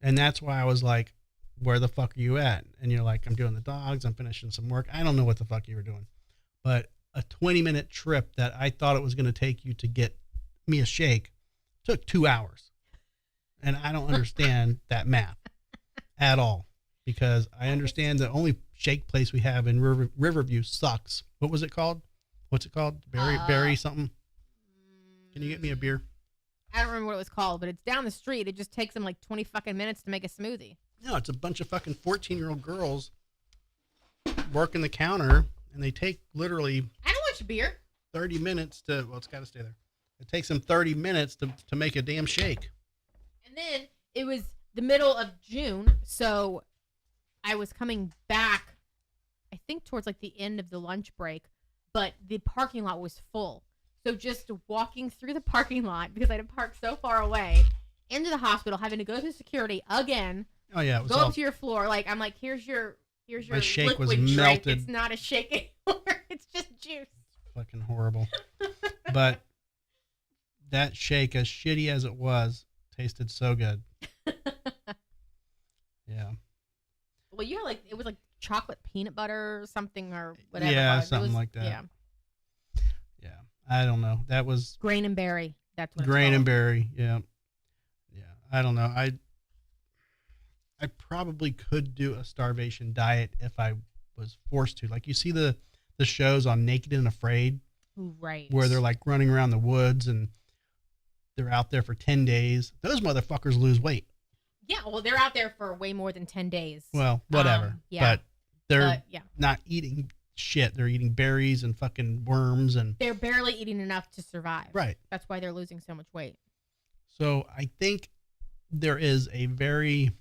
And that's why I was like, where the fuck are you at? And you're like, I'm doing the dogs. I'm finishing some work. I don't know what the fuck you were doing. But a 20-minute trip that I thought it was going to take you to get me a shake took 2 hours. And I don't understand that math at all. Because I understand the only shake place we have in Riverview sucks. What was it called? What's it called? Berry something? Can you get me a beer? I don't remember what it was called, but it's down the street. It just takes them like 20 fucking minutes to make a smoothie. No, it's a bunch of fucking 14-year-old girls working the counter, and they take literally... I don't want your beer. 30 minutes to... Well, it's got to stay there. It takes them 30 minutes to make a damn shake. And then it was the middle of June, so I was coming back think towards like the end of the lunch break, but the parking lot was full. So just walking through the parking lot because I had to park so far away into the hospital, having to go through security again. Oh yeah, it was Go all, up to your floor. Like I'm like, here's your my shake was liquid drink. melted. It's not a shake anymore. It's just juice. fucking horrible. But that shake, as shitty as it was, tasted so good. Yeah. Well, you had like it was like chocolate peanut butter or something or whatever. Yeah, it was. something like that. Yeah. Yeah. I don't know. That was Grain and berry. That's what grain it's and called. berry. Yeah. Yeah. I don't know. I probably could do a starvation diet if I was forced to. Like you see the shows on Naked and Afraid Ooh, right. where they're like running around the woods and they're out there for 10 days. Those motherfuckers lose weight. Yeah, well, they're out there for way more than 10 days. Well, whatever. Yeah. But they're Yeah. not eating shit. They're eating berries and fucking worms and They're barely eating enough to survive. right. That's why they're losing so much weight. So I think there is a very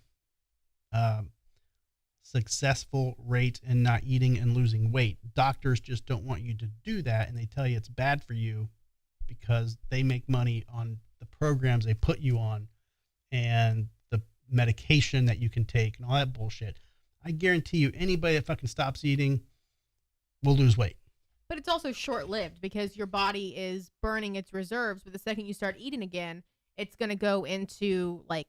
successful rate in not eating and losing weight. Doctors just don't want you to do that, and they tell you it's bad for you because they make money on the programs they put you on and the medication that you can take and all that bullshit. I guarantee you, anybody that fucking stops eating will lose weight. But it's also short-lived because your body is burning its reserves. But the second you start eating again, it's going to go into like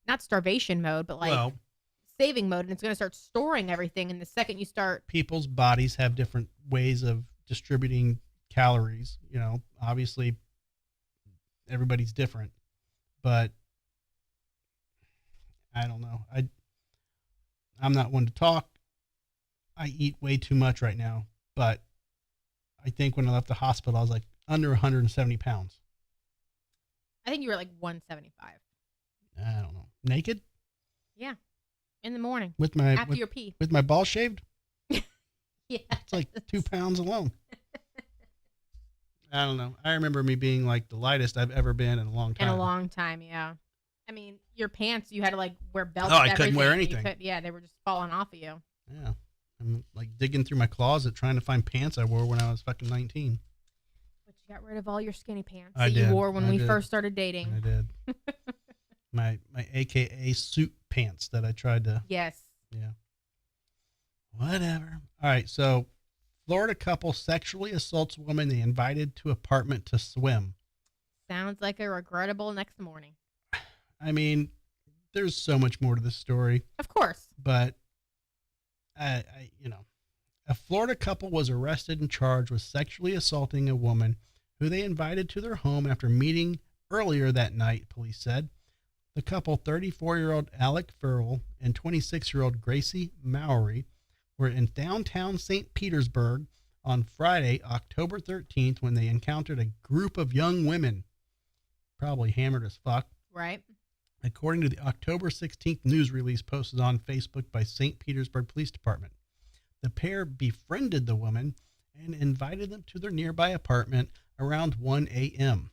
not starvation mode, but like Well, saving mode, and it's going to start storing everything. And the second you start, people's bodies have different ways of distributing calories. You know, obviously everybody's different, but I don't know. I'm not one to talk. I eat way too much right now, but I think when I left the hospital, I was like under 170 pounds. I think you were like 175. I don't know. Naked Yeah, in the morning with my after your pee. with my balls shaved. Yeah, It's like 2 pounds alone. I don't know. I remember me being like the lightest I've ever been in a long time. in a long time. Yeah, I mean your pants. You had to like wear belts. Oh, and I couldn't wear everything. anything. Yeah, they were just falling off of you. Yeah. I'm like digging through my closet trying to find pants I wore when I was fucking 19. But you got rid of all your skinny pants I that did. you wore when I we did. first started dating. I did. my AKA suit pants that I tried to, Yes. yeah. Whatever. All right. So Florida couple sexually assaults woman they invited to apartment to swim. Sounds like a regrettable next morning. I mean, there's so much more to this story, Of course. but a Florida couple was arrested and charged with sexually assaulting a woman who they invited to their home after meeting earlier that night, police said. The couple, 34-year-old Alec Farrell and 26-year-old Gracie Mowry, were in downtown St. Petersburg on Friday, October 13th, when they encountered a group of young women, probably hammered as fuck. Right. According to the October 16th news release posted on Facebook by St. Petersburg Police Department. The pair befriended the woman and invited them to their nearby apartment around 1 a.m.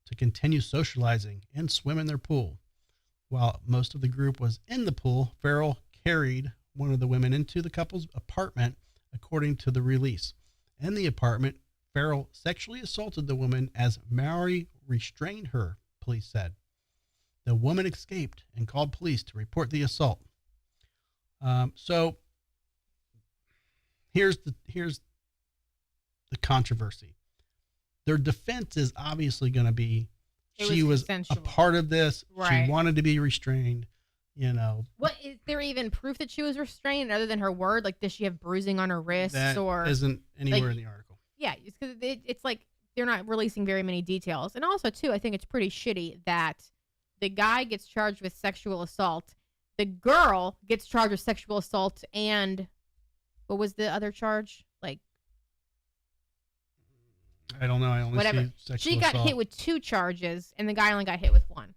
to continue socializing and swim in their pool. While most of the group was in the pool, Farrell carried one of the women into the couple's apartment, according to the release. In the apartment, Farrell sexually assaulted the woman as Mowry restrained her, police said. The woman escaped and called police to report the assault. So here's the controversy. Their defense is obviously going to be she was a consensual. part of this. Right. She wanted to be restrained. You know, What is there even proof that she was restrained other than her word? Like, does she have bruising on her wrists that or? isn't anywhere like- in the article. Yeah, it's because it's like they're not releasing very many details. And also, too, I think it's pretty shitty that the guy gets charged with sexual assault. The girl gets charged with sexual assault and what was the other charge? Like, I don't know. I only Whatever. see sexual she got assault. hit with 2 charges and the guy only got hit with 1.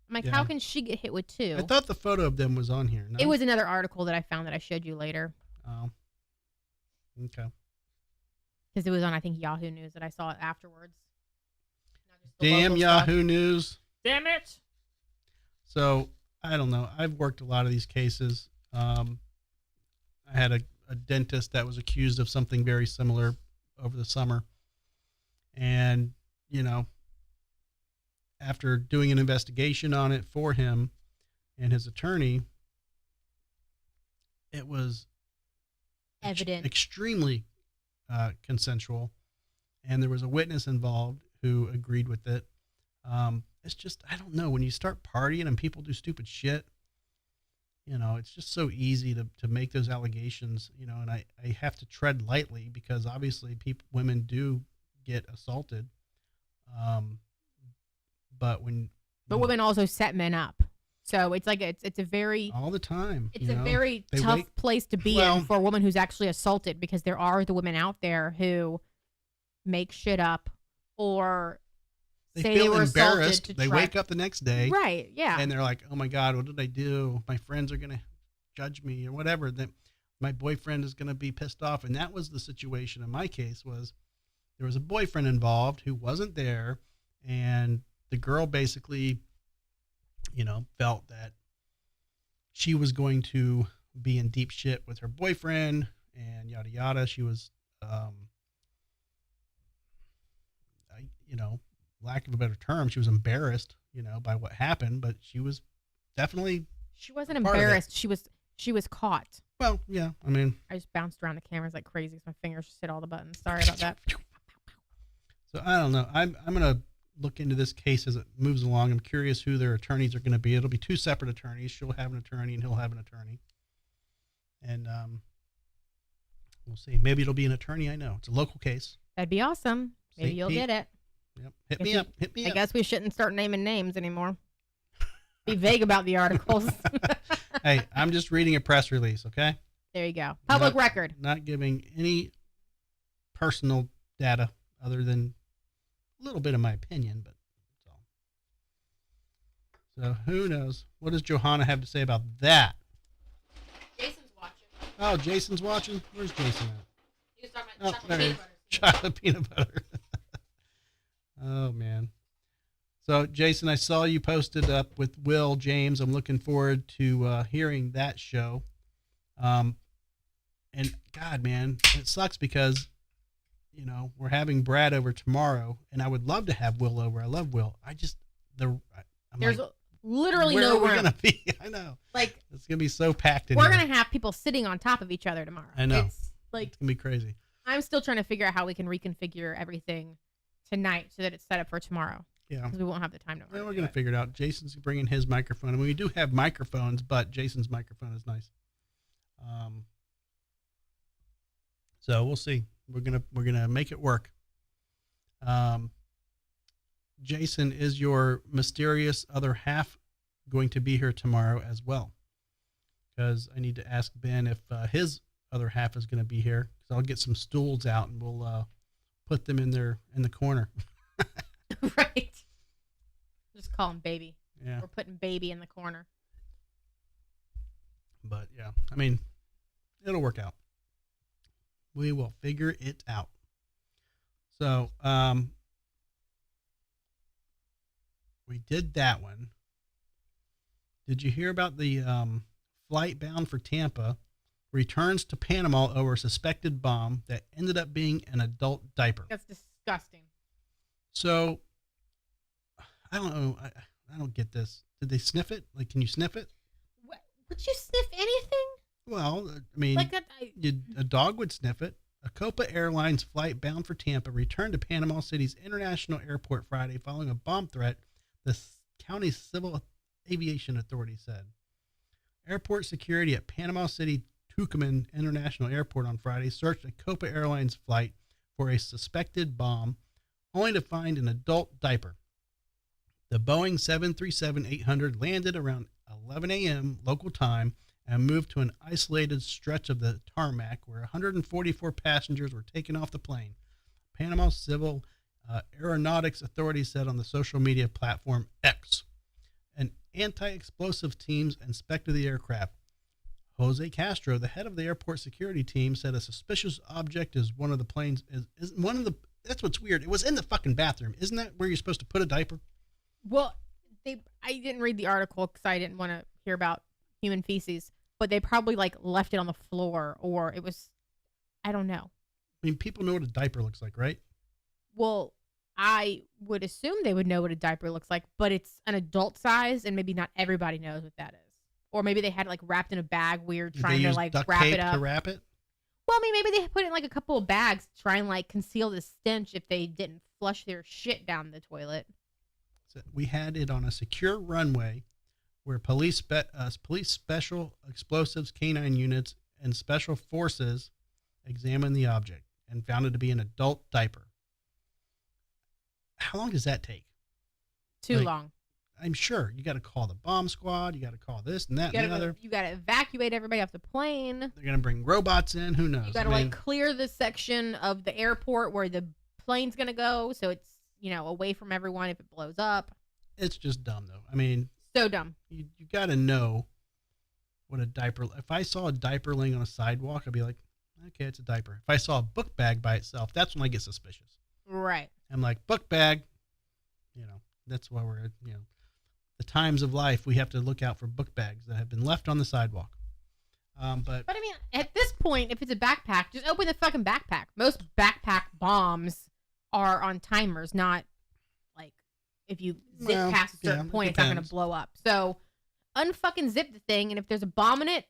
I'm like, Yeah. how can she get hit with 2? I thought the photo of them was on here. No? It was another article that I found that I showed you later Oh. Okay. because it was on, I think, Yahoo News that I saw it afterwards. Not just the Damn local stuff. Yahoo News. Damn it! So I don't know. I've worked a lot of these cases. I had a a dentist that was accused of something very similar over the summer. And, you know, after doing an investigation on it for him and his attorney, it was Evident. extremely consensual. And there was a witness involved who agreed with it. It's just, I don't know, when you start partying and people do stupid shit, you know, it's just so easy to make those allegations, you know, and I have to tread lightly because obviously women do get assaulted. But women also set men up. So it's like it's a very all the time, it's a very tough place to be in for a woman who's actually assaulted, because there are the women out there who make shit up or they say feel they were embarrassed. Assaulted they wake up the next day, right? Yeah, and they're like, "Oh my God, what did I do? My friends are gonna judge me or whatever. That my boyfriend is gonna be pissed off." And that was the situation in my case. Was there was a boyfriend involved who wasn't there, and the girl basically, you know, felt that she was going to be in deep shit with her boyfriend and yada yada. She was, you know, lack of a better term, she was embarrassed, you know, by what happened, but she was definitely. She wasn't embarrassed. She was caught. Well, yeah, I mean, I just bounced around the cameras like crazy because my fingers just hit all the buttons. Sorry about that. So I don't know. I'm gonna look into this case as it moves along. I'm curious who their attorneys are going to be. It'll be two separate attorneys. She'll have an attorney and he'll have an attorney. And we'll see. Maybe it'll be an attorney I know. It's a local case. That'd be awesome. Maybe St. you'll Pete. get it. Yep. Hit me up. Hit me I up. guess we shouldn't start naming names anymore. Be vague about the articles. Hey, I'm just reading a press release, okay? There you go. Public record. Not giving any personal data other than a little bit of my opinion, but that's all. So who knows? What does Johanna have to say about that? Jason's watching. Oh, Jason's watching? Where's Jason at? He was talking about Oh, there he is. Chocolate peanut butter. Oh, man. So, Jason, I saw you posted up with Will James. I'm looking forward to hearing that show. And, God, man, it sucks because, you know, we're having Brad over tomorrow, and I would love to have Will over. I love Will. There's literally where no are we room. gonna be? I know. Like, it's gonna be so packed in we're here. gonna have people sitting on top of each other tomorrow. I know. It's like, it's gonna be crazy. I'm still trying to figure out how we can reconfigure everything tonight so that it's set up for tomorrow. Yeah. Because we won't have the time to. Well, we're gonna figure it out. Jason's bringing his microphone, and we do have microphones, but Jason's microphone is nice. So we'll see. We're gonna make it work. Jason, is your mysterious other half going to be here tomorrow as well? Because I need to ask Ben if his other half is going to be here. Because I'll get some stools out and we'll put them in the corner. Right. Just call him baby. Yeah. We're putting baby in the corner. But yeah, I mean, it'll work out. We will figure it out. So, we did that one. Did you hear about the flight bound for Tampa returns to Panama over a suspected bomb that ended up being an adult diaper? That's disgusting. So, I don't know. I don't get this. Did they sniff it? Like, can you sniff it? What? Would you sniff anything? Well, I mean, like that? a dog would sniff it. A Copa Airlines flight bound for Tampa returned to Panama City's International Airport Friday following a bomb threat, the county's Civil Aviation Authority said. Airport security at Panama City Tucumán International Airport on Friday searched a Copa Airlines flight for a suspected bomb, only to find an adult diaper. The Boeing 737-800 landed around 11 a.m. local time and moved to an isolated stretch of the tarmac where 144 passengers were taken off the plane. Panama Civil Aeronautics Authority said on the social media platform X. An anti-explosive teams inspected the aircraft. Jose Castro, the head of the airport security team, said a suspicious object is one of the planes is one of the. That's what's weird. It was in the fucking bathroom. Isn't that where you're supposed to put a diaper? Well, I didn't read the article because I didn't want to hear about human feces. but they probably like left it on the floor, or it was, I don't know. I mean, people know what a diaper looks like, right? Well, I would assume they would know what a diaper looks like, but it's an adult size, and maybe not everybody knows what that is. Or maybe they had it like wrapped in a bag weird, Did trying they to use like duct wrap tape it up. to wrap it? Well, I mean, maybe they put it in like a couple of bags to try and like conceal the stench if they didn't flush their shit down the toilet. So we had it on a secure runway where police special explosives canine units and special forces examined the object and found it to be an adult diaper. How long does that take? Too Like, long. I'm sure you got to call the bomb squad. You got to call this and that You and the gotta, other. you gotta evacuate everybody off the plane. They're going to bring robots in. Who knows? You gotta I mean, like clear the section of the airport where the plane's gonna go, so it's away from everyone if it blows up. it's just dumb, though. I mean, So dumb. you got to know what a diaper. If I saw a diaper laying on a sidewalk, I'd be like, okay, it's a diaper. If I saw a book bag by itself, that's when I get suspicious. Right. I'm like, book bag. That's why we're the times of life, we have to look out for book bags that have been left on the sidewalk. But But I mean, at this point, if it's a backpack, just open the fucking backpack. Most backpack bombs are on timers, not like if you zip Well, past a certain yeah, point, it's not depends. gonna blow up. So unfucking zip the thing, and if there's a bomb in it,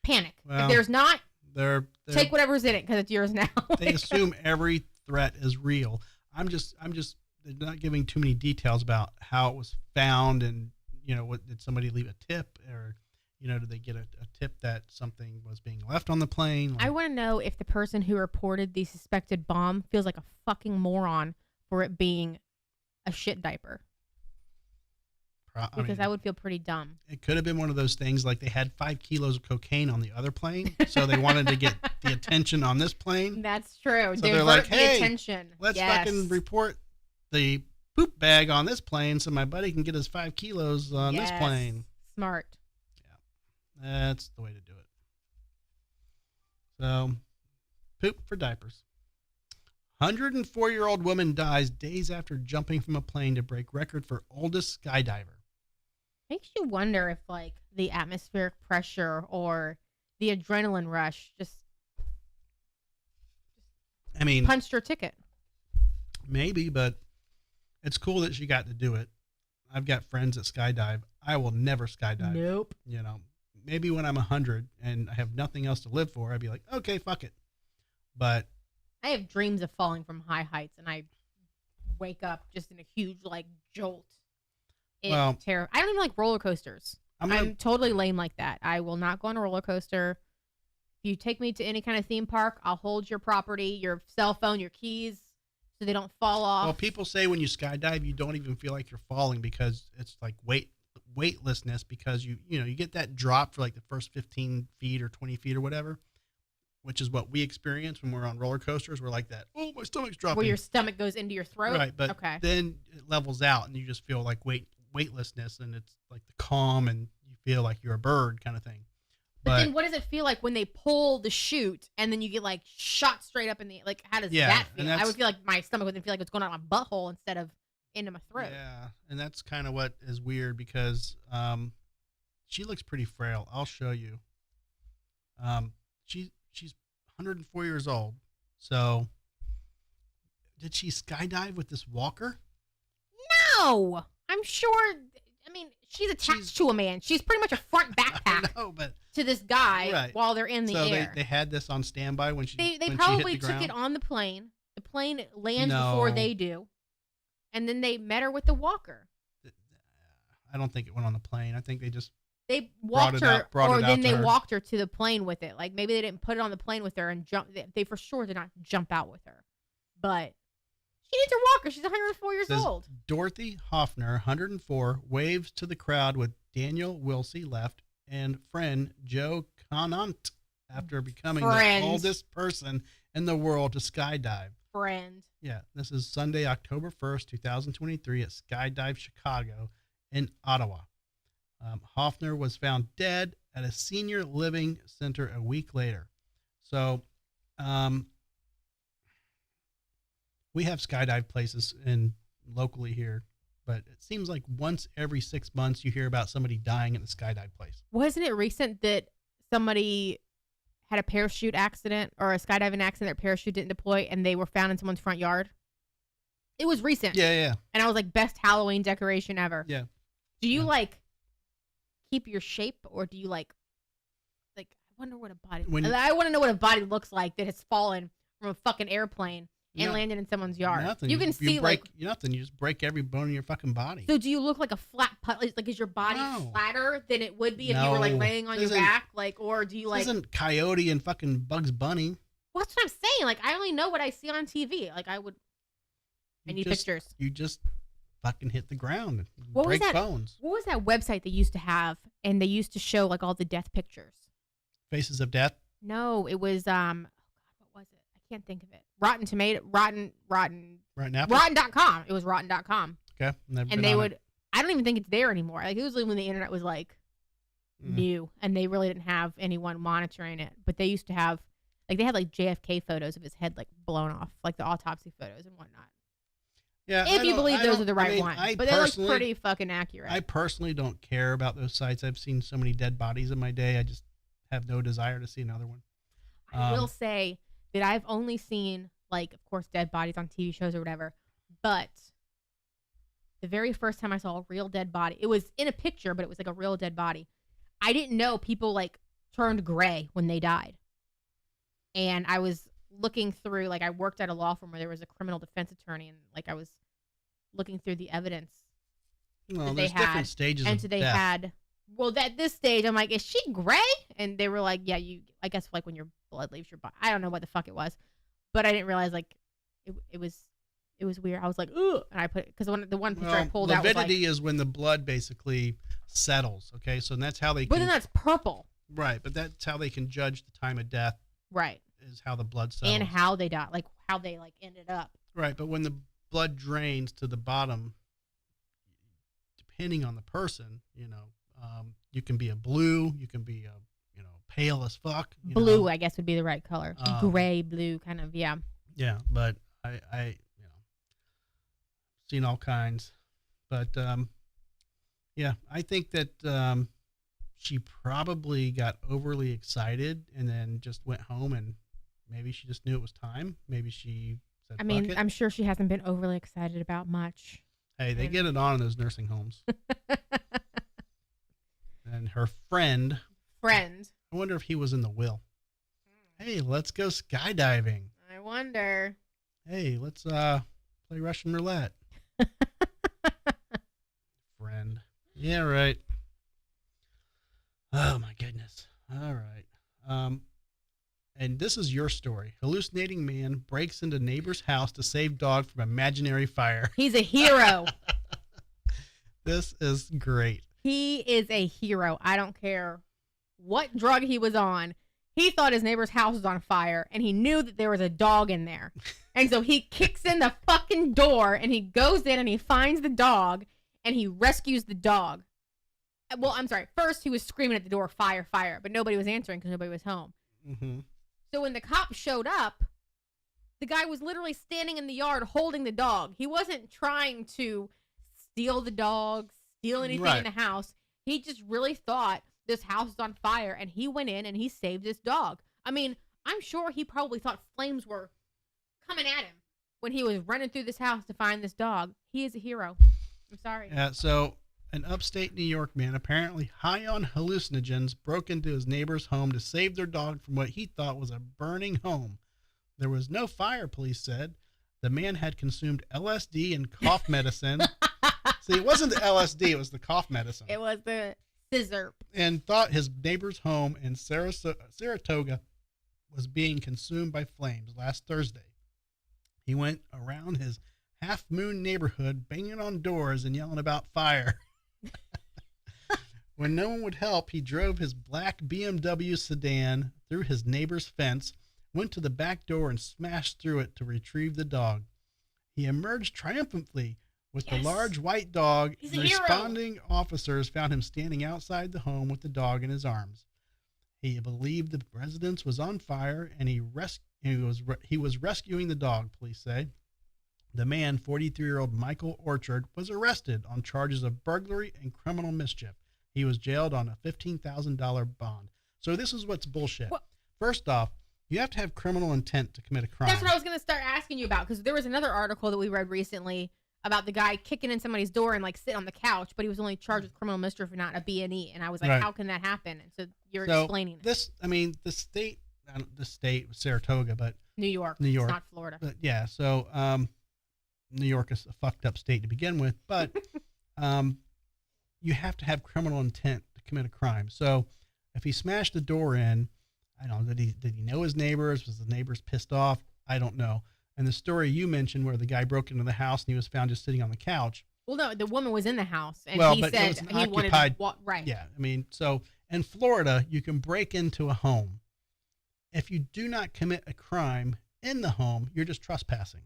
panic. Well, if there's not, they're take whatever's in it because it's yours now. they assume every threat is real. I'm just they're not giving too many details about how it was found and what did somebody leave a tip or did they get a tip that something was being left on the plane? I want to know if the person who reported the suspected bomb feels like a fucking moron for it being a shit diaper. Because I would feel pretty dumb. It could have been one of those things like they had 5 kilos of cocaine on the other plane, so they wanted to get the attention on this plane. That's true. So Divert they're like, the hey, attention. let's Yes. fucking report the poop bag on this plane so my buddy can get his 5 kilos on this Yes. plane. Smart. That's the way to do it. So, poop for diapers. 104-year-old woman dies days after jumping from a plane to break record for oldest skydiver. Makes you wonder if like the atmospheric pressure or the adrenaline rush just I mean, punched her ticket. maybe, but it's cool that she got to do it. I've got friends that skydive. I will never skydive. Nope. Maybe when I'm 100 and I have nothing else to live for, I'd be like, okay, fuck it. But I have dreams of falling from high heights, and I wake up just in a huge like jolt. It's Well, terrible. I don't even like roller coasters. I'm totally lame like that. I will not go on a roller coaster. If you take me to any kind of theme park, I'll hold your property, your cell phone, your keys, so they don't fall off. well, people say when you skydive, you don't even feel like you're falling because it's like weightlessness because you get that drop for like the first 15 feet or 20 feet or whatever, which is what we experience when we're on roller coasters. We're like that. Oh, my stomach's dropping. Where your stomach goes into your throat. Right, but okay. then it levels out and you just feel like weightlessness and it's like the calm and you feel like you're a bird kind of thing. But then what does it feel like when they pull the chute and then you get like shot straight up in the like? How does that feel? I would feel like my stomach would feel like it's going out my butthole instead of into my throat. Yeah, and that's kind of what is weird because she looks pretty frail. I'll show you. She's 104 years old. So did she skydive with this walker? No, I'm sure. I mean, she's attached to a man. She's pretty much a front backpack No, but to this guy Right. while they're in the so air. they had this on standby when she They when probably she hit the took ground? it on the plane. The plane lands No. before they do, and then they met her with the walker. I don't think it went on the plane. I think they just They Brought walked it her, out- brought or it out then to they her. walked her to the plane with it. Like maybe they didn't put it on the plane with her and jump. They for sure did not jump out with her, but she needs her walker. She's 104 years says old. Dorothy Hoffner, 104, waves to the crowd with Daniel Wilsey left and friend Joe Conant after becoming Friend. the oldest person in the world to skydive. Friend. Yeah, this is Sunday, October 1st, 2023 at Skydive Chicago in Ottawa. Hoffner was found dead at a senior living center a week later. So we have skydive places locally here, but it seems like once every 6 months you hear about somebody dying at the skydive place. Wasn't it recent that somebody had a parachute accident or a skydiving accident, their parachute didn't deploy, and they were found in someone's front yard. It was recent. Yeah. And I was like, best Halloween decoration ever. Yeah. Do you Yeah. like keep your shape, or do you like I wonder what a body When- I want to know what a body looks like that has fallen from a fucking airplane and No- landed in someone's yard. Nothing. You can see break, like, nothing. You just break every bone in your fucking body. so do you look like a flat putt? Like, is your body No. flatter than it would be if you were like No. laying on your Isn't- back? Like, or do you This like, isn't Coyote and fucking Bugs Bunny. well, that's what I'm saying. Like, I only know what I see on TV. Like, I You need just- pictures. You just fucking hit the ground and What was break that? bones. What was that website they used to have? And they used to show like all the death pictures. Faces of Death. No, it was oh God, what was it? I can't think of it. Rotten.com. Right now. Rotten.com. It was rotten.com. Okay. Never been And they on would I don't even think it's there anymore. Like, it was when the internet was like it. new and they really didn't have anyone monitoring it. But they used to have like they had like JFK photos of his head like blown off, like the autopsy photos and whatnot. Yeah. If I you don't- believe I those don't- are the I right mean, ones. I But they look personally- pretty fucking accurate. I personally don't care about those sites. I've seen so many dead bodies in my day. I just have no desire to see another one. I will say that I've only seen, like, of course, dead bodies on TV shows or whatever, but the very first time I saw a real dead body, it was in a picture, but it was like a real dead body. I didn't know people, like, turned gray when they died. And I was looking through, like, I worked at a law firm where there was a criminal defense attorney, and, like, I was looking through the evidence. Well, that they there's different had, stages And of so they death. had, well, at this stage, I'm like, is she gray? And they were like, yeah, I guess, like, when your blood leaves your body. I don't know what the fuck it was, but I didn't realize, like, it was weird. I was like, ooh, and I put, because the one picture I pulled out was like, lividity is when the blood basically settles. Okay, so that's how they. but Can, then that's purple, right, but that's how they can judge the time of death. right? Is how the blood settles. And how they died, like how they like ended up. Right, but when the blood drains to the bottom, depending on the person, you can be a blue, you can be a pale as fuck. Blue, I guess, would be the right color. Um, Blue, kind of, yeah. Yeah, but I seen all kinds, but yeah, I think that she probably got overly excited and then just went home and maybe she just knew it was time. Maybe she said, I mean, "Fuck it." I'm sure she hasn't been overly excited about much. Hey, they get it on in those nursing homes. And her friend, Friend. I wonder if he was in the will. Hey, let's go skydiving. I wonder. Hey, let's play Russian roulette. Friend. Yeah, right. Oh my goodness. All right. And this is your story. Hallucinating man breaks into neighbor's house to save dog from imaginary fire. He's a hero. This is great. He is a hero. I don't care what drug he was on. He thought his neighbor's house was on fire, and he knew that there was a dog in there. And so he kicks in the fucking door, and he goes in, and he finds the dog, and he rescues the dog. Well, I'm sorry. First, he was screaming at the door, fire, fire, but nobody was answering because nobody was home. Mm-hmm. So when the cops showed up, the guy was literally standing in the yard holding the dog. He wasn't trying to steal the dog, steal anything in Right. the house. He just really thought this house was on fire, and he went in and he saved this dog. I mean, I'm sure he probably thought flames were coming at him when he was running through this house to find this dog. He is a hero. I'm sorry. Yeah, so an upstate New York man, apparently high on hallucinogens, broke into his neighbor's home to save their dog from what he thought was a burning home. There was no fire, police said. The man had consumed LSD and cough medicine. See, it wasn't the LSD, it was the cough medicine. It was the scissor. And thought his neighbor's home in Saratoga was being consumed by flames last Thursday. He went around his half-moon neighborhood banging on doors and yelling about fire. When no one would help, he drove his black BMW sedan through his neighbor's fence, went to the back door and smashed through it to retrieve the dog. He emerged triumphantly with the Yes. large white dog. He's The a hero. responding officers found him standing outside the home with the dog in his arms. He believed the residence was on fire and he was rescuing the dog, police say. The man, 43-year-old Michael Orchard, was arrested on charges of burglary and criminal mischief. He was jailed on a $15,000 bond. So this is what's bullshit. What? First off, you have to have criminal intent to commit a crime. That's what I was going to start asking you about, because there was another article that we read recently about the guy kicking in somebody's door and like sitting on the couch, but he was only charged with criminal mischief and not a B&E. And I was like, Right. how can that happen? And so you're So explaining it. this. I mean, the state was Saratoga, but New York. New York. It's not Florida. yeah. So New York is a fucked up state to begin with, but you have to have criminal intent to commit a crime. So if he smashed the door in, I don't know, did he know his neighbors? Was the neighbors pissed off? I don't know. And the story you mentioned where the guy broke into the house and he was found just sitting on the couch. Well, no, the woman was in the house, and Well, he but it said was an he wanted occupied- to right. Yeah. I mean, so in Florida, you can break into a home. If you do not commit a crime in the home, you're just trespassing.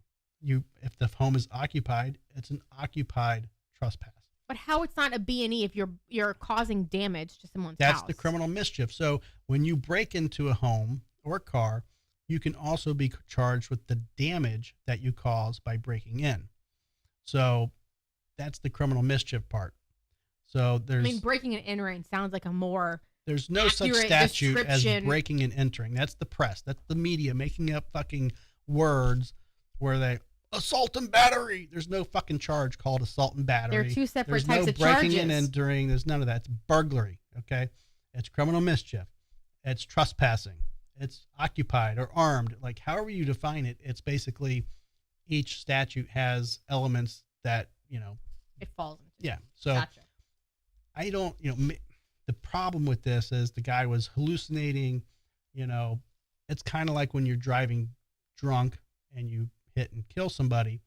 If the home is occupied, it's an occupied trespass. But how it's not a B&E if you're causing damage to someone's That's house? the criminal mischief. So when you break into a home or a car, you can also be charged with the damage that you cause by breaking in. So that's the criminal mischief part. So I mean, breaking and entering sounds like a more there's no such accurate statute as description. breaking and entering. That's the press. That's the media making up fucking words where they assault and battery. There's no fucking charge called assault and battery. There are two separate There's types no of breaking charges. and entering. There's none of that. It's burglary. Okay, it's criminal mischief. It's trespassing. It's occupied or armed. Like however you define it, it's basically each statute has elements that It falls into. Yeah. So Gotcha. I don't. The problem with this is the guy was hallucinating. It's kind of like when you're driving drunk and you hit and kill somebody.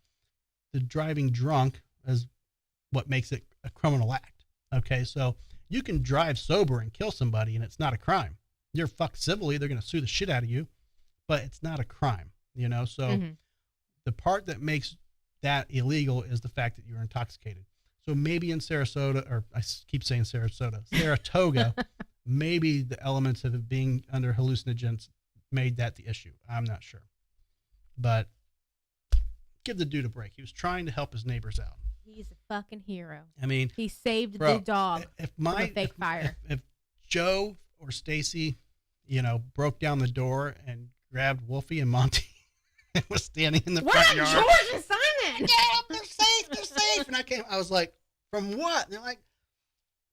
The driving drunk is what makes it a criminal act. Okay, so you can drive sober and kill somebody and it's not a crime. You're fucked civilly. They're going to sue the shit out of you, but it's not a crime, So Mhm. the part that makes that illegal is the fact that you're intoxicated. So maybe in Sarasota, or I keep saying Saratoga, maybe the elements of it being under hallucinogens made that the issue. I'm not sure. But give the dude a break. He was trying to help his neighbors out. He's a fucking hero. I mean, He saved bro, the dog if from a fake fire. If Joe or Stacy, broke down the door and grabbed Wolfie and Monty and was standing in the What front up, yard. George and Simon? Yeah, they're safe. And I was like, from what? And they're like,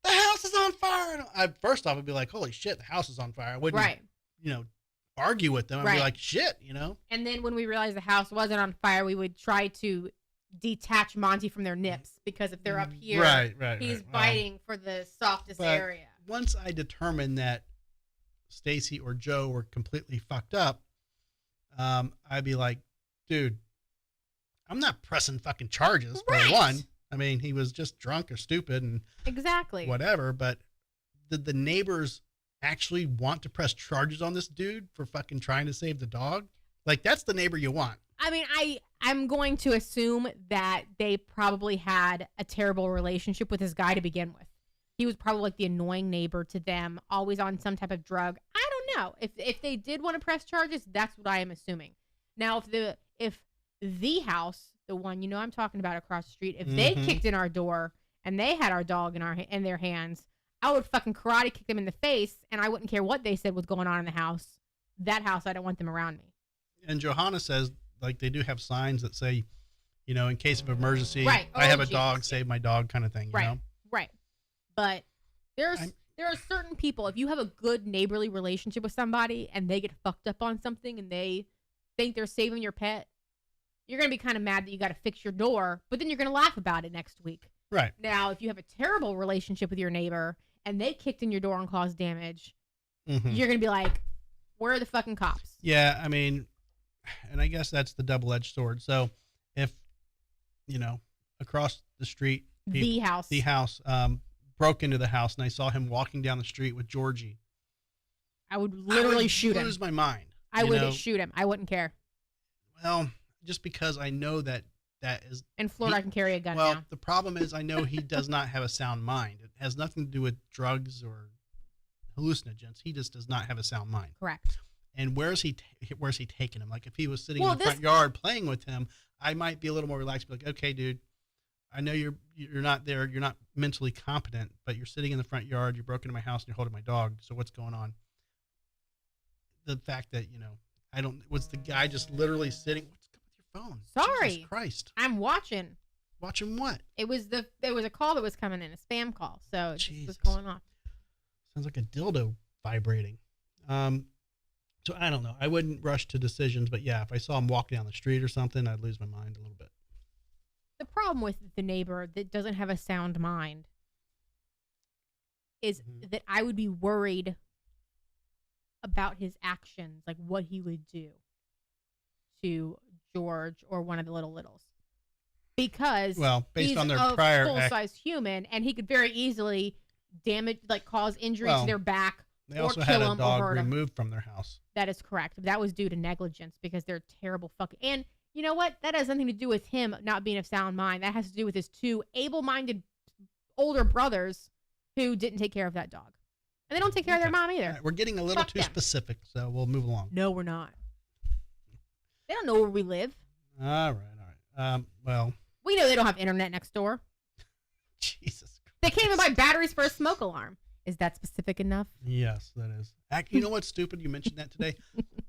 the house is on fire. And first off, I'd be like, holy shit, the house is on fire. I wouldn't, Right. argue with them. I'd Right. be like, shit, And then when we realized the house wasn't on fire, we would try to detach Monty from their nips, because if they're up here, right. he's Well, biting for the softest but- area. once I determined that Stacy or Joe were completely fucked up, I'd be like, dude, I'm not pressing fucking charges for Right. one. I mean, he was just drunk or stupid and Exactly. whatever, but did the neighbors actually want to press charges on this dude for fucking trying to save the dog? Like, that's the neighbor you want. I mean, I'm going to assume that they probably had a terrible relationship with this guy to begin with. He was probably like the annoying neighbor to them, always on some type of drug. I don't know. If they did want to press charges, that's what I am assuming. Now, if the house, the one I'm talking about across the street, if they Mhm. kicked in our door and they had our dog in their hands, I would fucking karate kick them in the face, and I wouldn't care what they said was going on in the house. That house, I don't want them around me. And Johanna says, like, they do have signs that say, in case of emergency, Right. I have Oh, a dog, Jesus. save my dog kind of thing, Right. Right. But there I'm- are certain people, if you have a good neighborly relationship with somebody and they get fucked up on something and they think they're saving your pet, you're going to be kind of mad that you got to fix your door, but then you're going to laugh about it next week. Right. Now, if you have a terrible relationship with your neighbor and they kicked in your door and caused damage, Mhm. you're going to be like, where are the fucking cops? Yeah, I mean, and I guess that's the double-edged sword. So if, across the street, The house. the house broke into the house and I saw him walking down the street with Georgie, I would literally shoot I him. lose my mind. I you would know? shoot him. I wouldn't care. Well, just because I know that is, In Florida, I can carry a gun well, now. the problem is I know he does not have a sound mind. It has nothing to do with drugs or hallucinogens. He just does not have a sound mind. Correct. And where's he taking him? Like if he was sitting Well, in the front yard playing with him, I might be a little more relaxed. Be like, okay, dude, I know you're not there. You're not mentally competent, but you're sitting in the front yard. You broke into my house and you're holding my dog. So what's going on? the fact that, I don't, was the guy just literally sitting, what's up with your phone? Sorry. Jesus Christ. I'm watching. Watching what? There was a call that was coming in, a spam call. So it just was Jesus. going off. Sounds like a dildo vibrating. So I don't know. I wouldn't rush to decisions, but yeah, if I saw him walk down the street or something, I'd lose my mind a little bit. The problem with the neighbor that doesn't have a sound mind is that I would be worried about his actions, like what he would do to George or one of the littles. Because based he's on their a prior full-size human, and he could very easily damage, like cause injury to their back. They or also kill had a him or dog hurt him. removed from their house. That is correct. That was due to negligence because they're terrible fucking. And you know what? That has nothing to do with him not being of sound mind. That has to do with his two able-minded older brothers who didn't take care of that dog, and they don't take care of their mom either. All right, we're getting a little Fuck too them. specific, so we'll move along. No, we're not. They don't know where we live. All right. Well, We know they don't have internet next door. Jesus Christ. They can't even buy batteries for a smoke alarm. Is that specific enough? Yes, that is. You know what's stupid? You mentioned that today.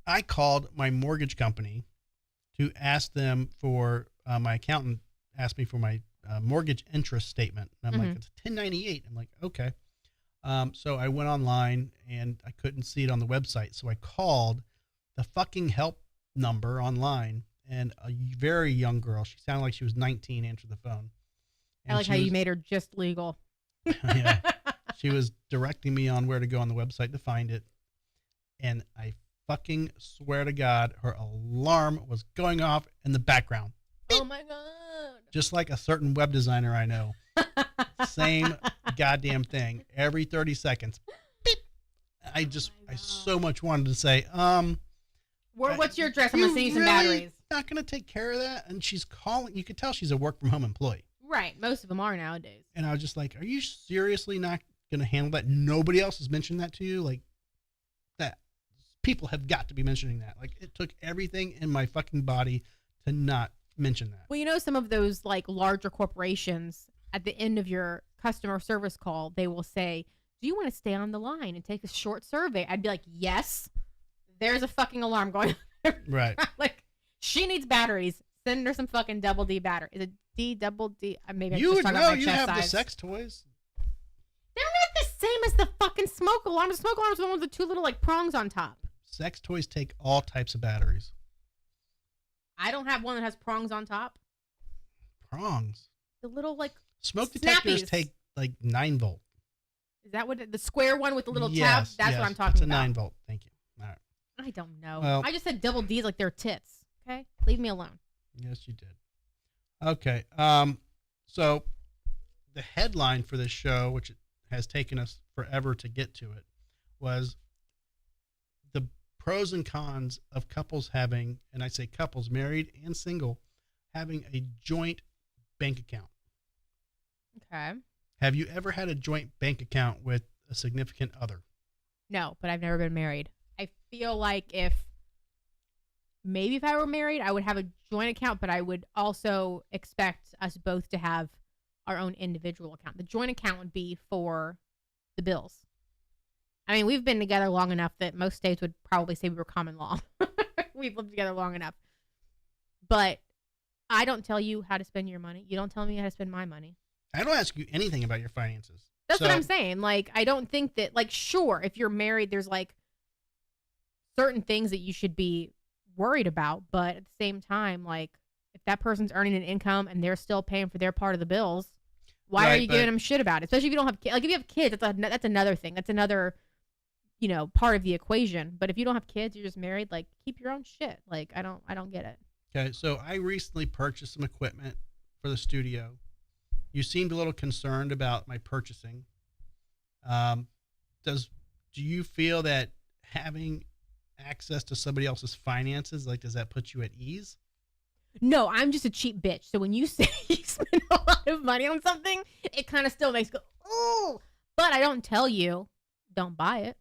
I called my mortgage company to ask them for my accountant asked me for my mortgage interest statement. And I'm like, it's 1098. I'm like, okay. So I went online and I couldn't see it on the website. So I called the fucking help number online, and a very young girl, she sounded like she was 19, answered the phone. I like how you made her just legal. Yeah. She was directing me on where to go on the website to find it. And I fucking swear to God, her alarm was going off in the background. Oh my God. Just like a certain web designer I know. Same goddamn thing. Every 30 seconds. Beep. I so much wanted to say, what's your address? I'm going to send you some batteries. Not going to take care of that? And she's calling. You could tell she's a work from home employee. Right. Most of them are nowadays. And I was just like, are you seriously not going to handle that? Nobody else has mentioned that to you? Like, that. People have got to be mentioning that. Like, it took everything in my fucking body to not mention that. Well, you know, some of those like larger corporations, at the end of your customer service call, they will say, do you want to stay on the line and take a short survey? I'd be like, yes. There's a fucking alarm going on. Right. Like, she needs batteries. Send her some fucking double D battery. Is it D double D? Maybe I'm You just would talking know. about my You chest have the size. sex toys. They're not the same as the fucking smoke alarm. The smoke alarm is the one with the two little like prongs on top. Sex toys take all types of batteries. I don't have one that has prongs on top. Prongs. The little like Smoke detectors snappies. take like 9 volt. Is that what the square one with the little tab? Yes, That's yes, what I'm talking it's a about. 9 volt. Thank you. All right. I don't know. Well- I just said double D's like they're tits. Okay, leave me alone. Yes, you did. Okay. So the headline for this show, which has taken us forever to get to it, was the pros and cons of couples having, and I say couples, married and single, having a joint bank account. Okay. Have you ever had a joint bank account with a significant other? No, but I've never been married. I feel like if I were married, I would have a joint account, but I would also expect us both to have our own individual account. The joint account would be for the bills. I mean, we've been together long enough that most states would probably say we were common law. We've lived together long enough. But I don't tell you how to spend your money. You don't tell me how to spend my money. I don't ask you anything about your finances. That's So- what I'm saying. Like, I don't think that, like, sure, if you're married, there's like certain things that you should be worried about. But at the same time, like, if that person's earning an income and they're still paying for their part of the bills, why are Right, you but- giving them shit about it? Especially if you don't have kids. Like, if you have kids, that's another thing. That's another, part of the equation. But if you don't have kids, you're just married, like, keep your own shit. Like, I don't get it. Okay, so I recently purchased some equipment for the studio. You seemed a little concerned about my purchasing. Do you feel that having access to somebody else's finances, like, does that put you at ease? No, I'm just a cheap bitch. So when you say you spend a lot of money on something, it kind of still makes go, oh. But I don't tell you, don't buy it.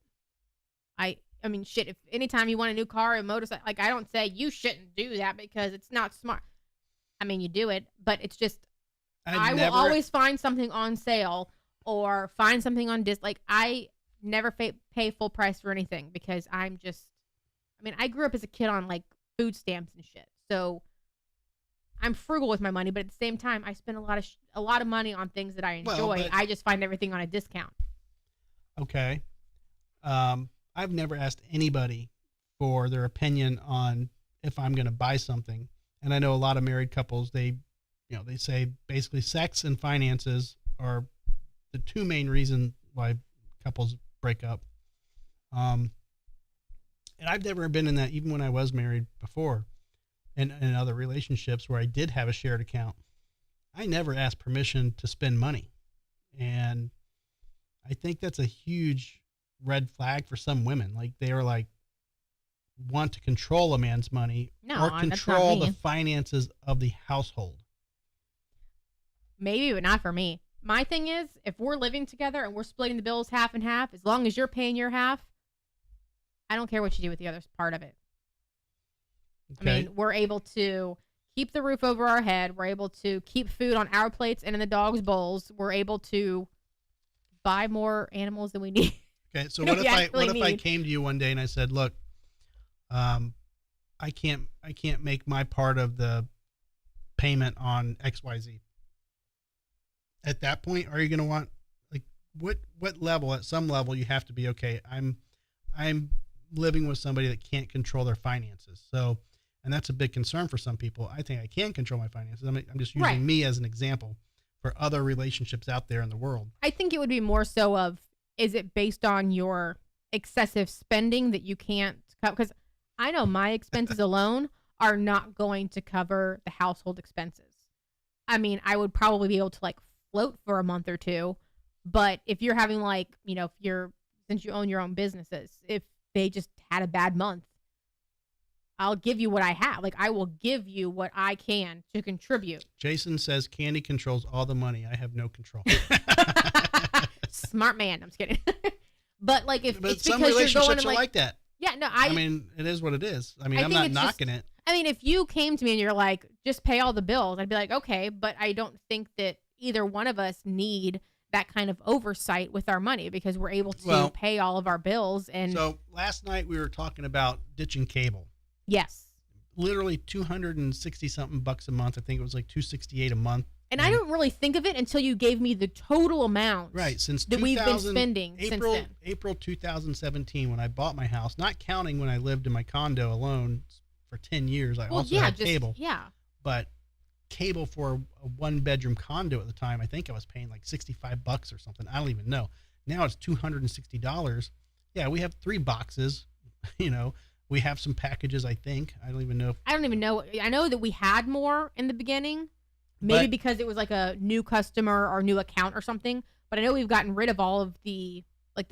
I mean, shit, if anytime you want a new car or motorcycle, like, I don't say you shouldn't do that because it's not smart. I mean, you do it, but it's just, I will always find something on sale or find something on disc. Like, I never pay full price for anything because I'm just I mean, I grew up as a kid on like food stamps and shit. So I'm frugal with my money, but at the same time, I spend a lot of money on things that I Well, enjoy. but- I just find everything on a discount. Okay. I've never asked anybody for their opinion on if I'm going to buy something. And I know a lot of married couples, they say basically sex and finances are the two main reasons why couples break up. And I've never been in that, even when I was married before, and in other relationships where I did have a shared account. I never asked permission to spend money. And I think that's a huge red flag for some women. Like they are like, want to control a man's money No, or that's not control the me. finances of the household. Maybe, but not for me. My thing is, if we're living together and we're splitting the bills half and half, as long as you're paying your half, I don't care what you do with the other part of it. Okay. I mean, we're able to keep the roof over our head. We're able to keep food on our plates and in the dogs' bowls. We're able to buy more animals than we need. Okay. So You know, what we if I actually need- came to you one day and I said, look, I can't make my part of the payment on XYZ. At that point, are you going to want, like, what level? At some level, you have to be, okay, I'm living with somebody that can't control their finances. So, and that's a big concern for some people. I think I can control my finances. I'm just using Right. me as an example for other relationships out there in the world. I think it would be more so of, is it based on your excessive spending that you can't cover? Because I know my expenses alone are not going to cover the household expenses. I mean, I would probably be able to like float for a month or two, but if you're having like, since you own your own businesses, if they just had a bad month, I'll give you what I have. Like, I will give you what I can to contribute. Jason says Candy controls all the money. I have no control. Smart man. I'm just kidding. But like, if But it's some because you're relationships going are to like that. yeah, no, I mean, it is what it is. I mean, I I'm think not it's just- knocking it. I mean, if you came to me and you're like, just pay all the bills, I'd be like, okay, but I don't think that either one of us need that kind of oversight with our money because we're able to Well, pay all of our bills. And So last night we were talking about ditching cable. yes. Literally 260 something bucks a month. I think it was like 268 a month. And I don't really think of it until you gave me the total amount Right. Since that we've been 2000 spending since then. April 2017, when I bought my house, not counting when I lived in my condo alone for 10 years. I Well, also yeah, had just cable, yeah. but cable for a one bedroom condo at the time, I think I was paying like 65 bucks or something. I don't even know. Now it's $260. Yeah. We have 3 boxes, we have some packages. I think, I don't even know. I don't even know. I know that we had more in the beginning, maybe But- because it was like a new customer or new account or something. But I know we've gotten rid of all of the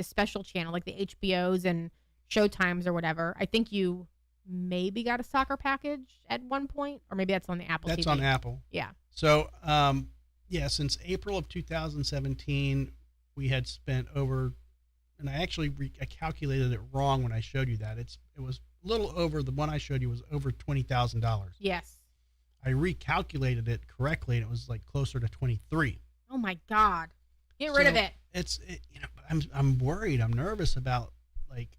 special channel, like the HBOs and Showtimes or whatever. I think you maybe got a soccer package at one point, or maybe that's on the Apple That's TV. on Apple. Yeah. So, since April of 2017, we had spent over, and I actually I calculated it wrong when I showed you that. It was a little over, the one I showed you was over $20,000. Yes. I recalculated it correctly, and it was like closer to 23. Oh my God. Get rid of So, it. I'm worried. I'm nervous about like,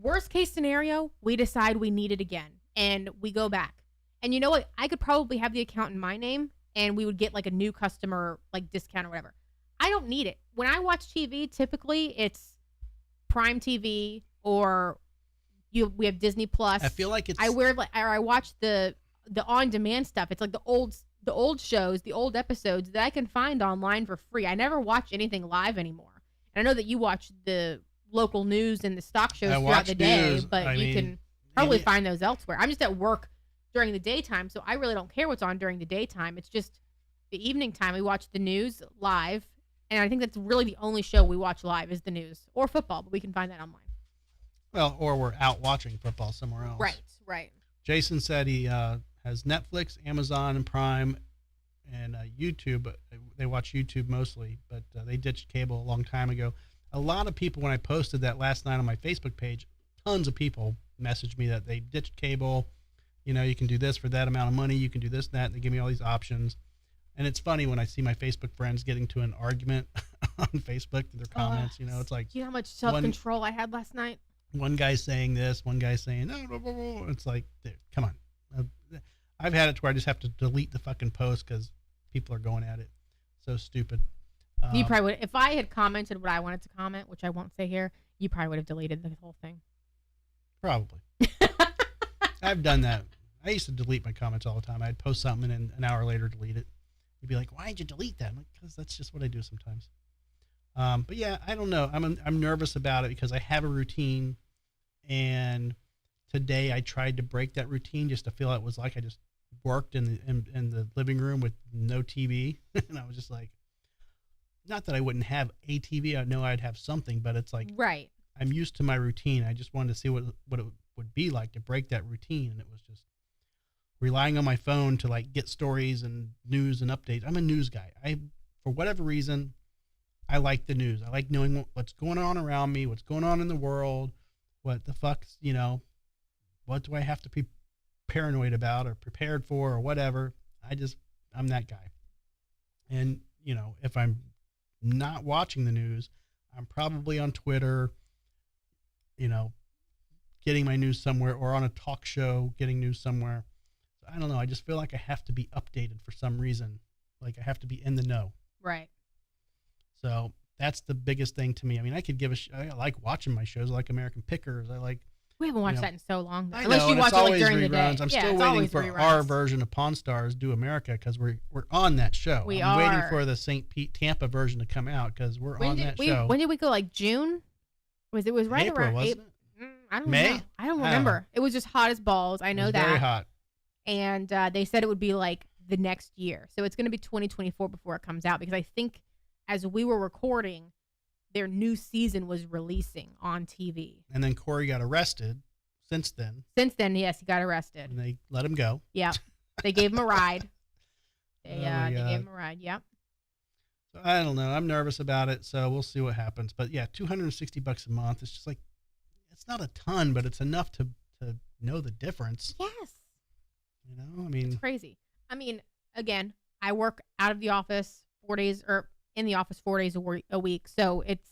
Worst case scenario, we decide we need it again and we go back. And you know what? I could probably have the account in my name and we would get like a new customer like discount or whatever. I don't need it. When I watch TV, typically it's Prime TV or we have Disney Plus. I feel like it's, I watch the on-demand stuff. It's like the old shows, the old episodes that I can find online for free. I never watch anything live anymore. And I know that you watch the local news and the stock shows throughout watch the day, news. but I you mean, can probably yeah. find those elsewhere. I'm just at work during the daytime, so I really don't care what's on during the daytime. It's just the evening time we watch the news live, and I think that's really the only show we watch live is the news or football, but we can find that online. well, or we're out watching football somewhere else. Right. Jason said he has Netflix, Amazon, and Prime, and YouTube. They watch YouTube mostly, but they ditched cable a long time ago. A lot of people, when I posted that last night on my Facebook page, tons of people messaged me that they ditched cable. You can do this for that amount of money. You can do this, that. And they give me all these options. And it's funny when I see my Facebook friends getting to an argument on Facebook in their comments. It's like, Do you know how much self-control I had last night? one guy's saying this, one guy's saying no, blah, blah, blah. It's like, dude, come on. I've had it to where I just have to delete the fucking post because people are going at it. So stupid. You probably would. If I had commented what I wanted to comment, which I won't say here, you probably would have deleted the whole thing. Probably. I've done that. I used to delete my comments all the time. I'd post something and an hour later delete it. You'd be like, why did you delete that? I'm like, because that's just what I do sometimes. But yeah, I don't know. I'm nervous about it because I have a routine, and today I tried to break that routine just to feel it was like I just worked in the living room with no TV, and I was just like, not that I wouldn't have a TV. I know I'd have something, but it's like Right. I'm used to my routine. I just wanted to see what it would be like to break that routine, and it was just relying on my phone to like get stories and news and updates. I'm a news guy. For whatever reason, I like the news. I like knowing what's going on around me, what's going on in the world, what the fuck's, what do I have to be paranoid about or prepared for or whatever. I'm that guy. And, if I'm not watching the news, I'm probably on Twitter, getting my news somewhere, or on a talk show, getting news somewhere. So I don't know. I just feel like I have to be updated for some reason. Like I have to be in the know. Right. So that's the biggest thing to me. I mean, I could give I like watching my shows. I like American Pickers. We haven't watched that in so long. I Unless know, you and watch it's it like always during the day. reruns. I'm still it's waiting always for reruns. our version of Pawn Stars Do America because we're on that show. I'm waiting for the St. Pete Tampa version to come out because we're on that show. When did we go? Like June? It was right April, around wasn't April. I don't May? know. I don't remember. It was just hot as balls. I know it was that. very hot. And they said it would be like the next year. So it's going to be 2024 before it comes out because I think as we were recording, their new season was releasing on TV. And then Corey got arrested since then. Since then, yes, he got arrested. And they let him go. Yeah. They gave him a ride. They Oh my gave God. him a ride. Yep. So I don't know. I'm nervous about it. So we'll see what happens. But yeah, $260 a month. It's just like, it's not a ton, but it's enough to know the difference. Yes. I mean, It's crazy. I mean, again, I work out of the office 4 days or in the office 4 days a week. So it's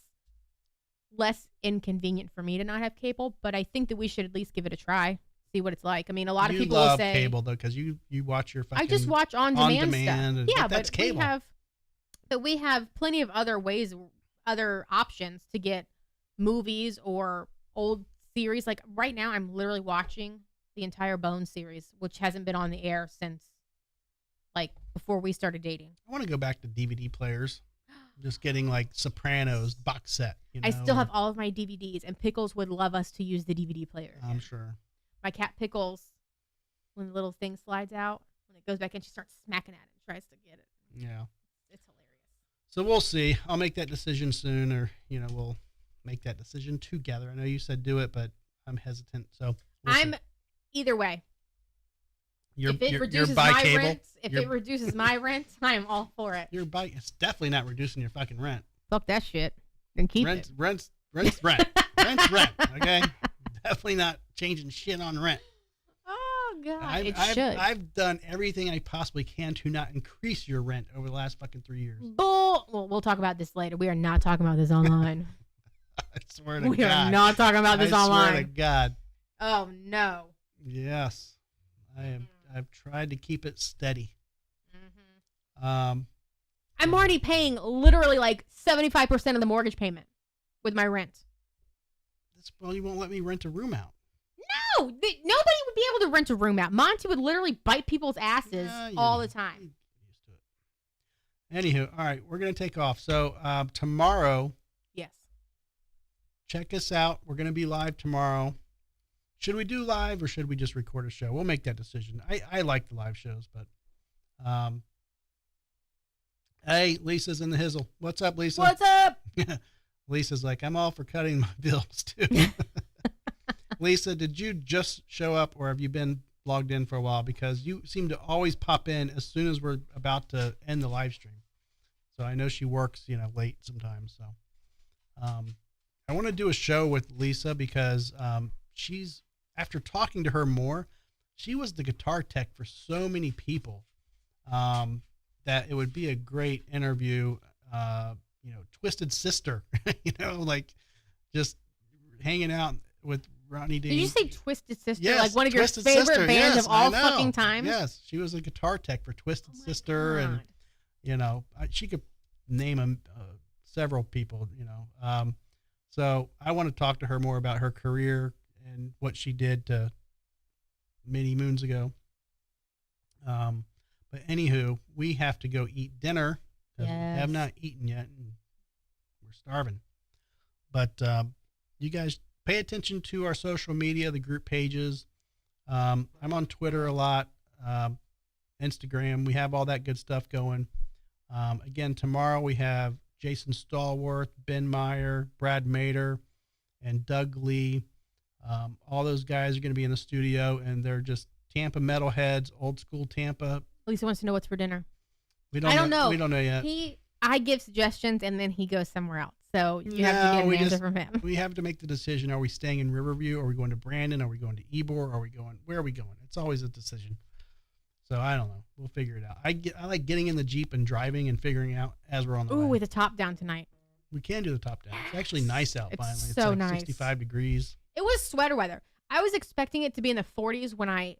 less inconvenient for me to not have cable, but I think that we should at least give it a try, see what it's like. I mean, a lot of you people love will say cable though, because you watch your fucking. I just watch on demand stuff. Yeah, but that's cable. we have plenty of other ways, other options to get movies or old series. Like right now, I'm literally watching the entire Bones series, which hasn't been on the air since like before we started dating. I want to go back to DVD players. Just getting like Sopranos box set. I still have all of my DVDs, and Pickles would love us to use the DVD player. I'm sure. My cat Pickles, when the little thing slides out, when it goes back in, she starts smacking at it and tries to get it. Yeah. It's hilarious. So we'll see. I'll make that decision soon, or we'll make that decision together. I know you said do it, but I'm hesitant. So I'm either way. If it reduces by my cable. rent, it reduces my rent, I am all for it. It's definitely not reducing your fucking rent. Fuck that shit. Then keep it. Rent's rent. Rent's rent. Okay. Definitely not changing shit on rent. Oh god, it should. I've done everything I possibly can to not increase your rent over the last fucking 3 years. Well, we'll talk about this later. We are not talking about this online. I swear to God. We are not talking about this online. I swear to God. Oh no. Yes, I've tried to keep it steady. Mm-hmm. I'm already paying literally like 75% of the mortgage payment with my rent. Well, you won't let me rent a room out. No, nobody would be able to rent a room out. Monty would literally bite people's asses all the time. Get used to it. Anywho, all right, we're gonna take off. So tomorrow, yes, check us out. We're gonna be live tomorrow. Should we do live or should we just record a show? We'll make that decision. I like the live shows, but hey, Lisa's in the hizzle. What's up, Lisa? What's up? Lisa's like, I'm all for cutting my bills too. Lisa, did you just show up or have you been logged in for a while? Because you seem to always pop in as soon as we're about to end the live stream. So I know she works, late sometimes. So I want to do a show with Lisa because she's, after talking to her more, she was the guitar tech for so many people that it would be a great interview. Twisted Sister, like just hanging out with Ronnie Dean. Did you say Twisted Sister? Yes, Like one of your Twisted favorite Sister, bands yes, of all I know. fucking time? Yes, she was a guitar tech for Twisted Oh my Sister, and God. she could name several people. So I want to talk to her more about her career and what she did to many moons ago. But anywho, we have to go eat dinner because we have Yes. not eaten yet, and we're starving. But you guys pay attention to our social media, the group pages. I'm on Twitter a lot, Instagram. We have all that good stuff going. Again, tomorrow we have Jason Stallworth, Ben Meyer, Brad Mader, and Doug Lee. All those guys are going to be in the studio, and they're just Tampa metalheads, old school Tampa. Lisa wants to know what's for dinner. We I don't know. We don't know yet. I give suggestions and then he goes somewhere else. So you have No, to get we an answer just- from him. We have to make the decision. Are we staying in Riverview? Are we going to Brandon? Are we going to Ybor? Where are we going? It's always a decision. So I don't know. We'll figure it out. I like getting in the Jeep and driving and figuring out as we're on the Ooh, way. with a top down tonight. We can do the top down. It's actually nice out It's finally. It's so like nice. 65 degrees. It was sweater weather. I was expecting it to be in the 40s when I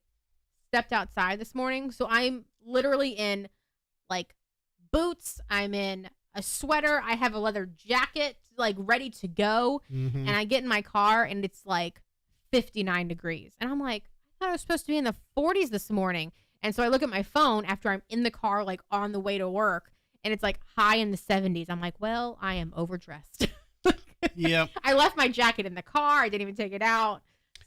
stepped outside this morning. So I'm literally in like boots. I'm in a sweater. I have a leather jacket like ready to go. Mm-hmm. And I get in my car and it's like 59 degrees. And I'm like, I thought I was supposed to be in the 40s this morning. And so I look at my phone after I'm in the car, like on the way to work, and it's like high in the 70s. I'm like, well, I am overdressed. Yep. I left my jacket in the car. I didn't even take it out.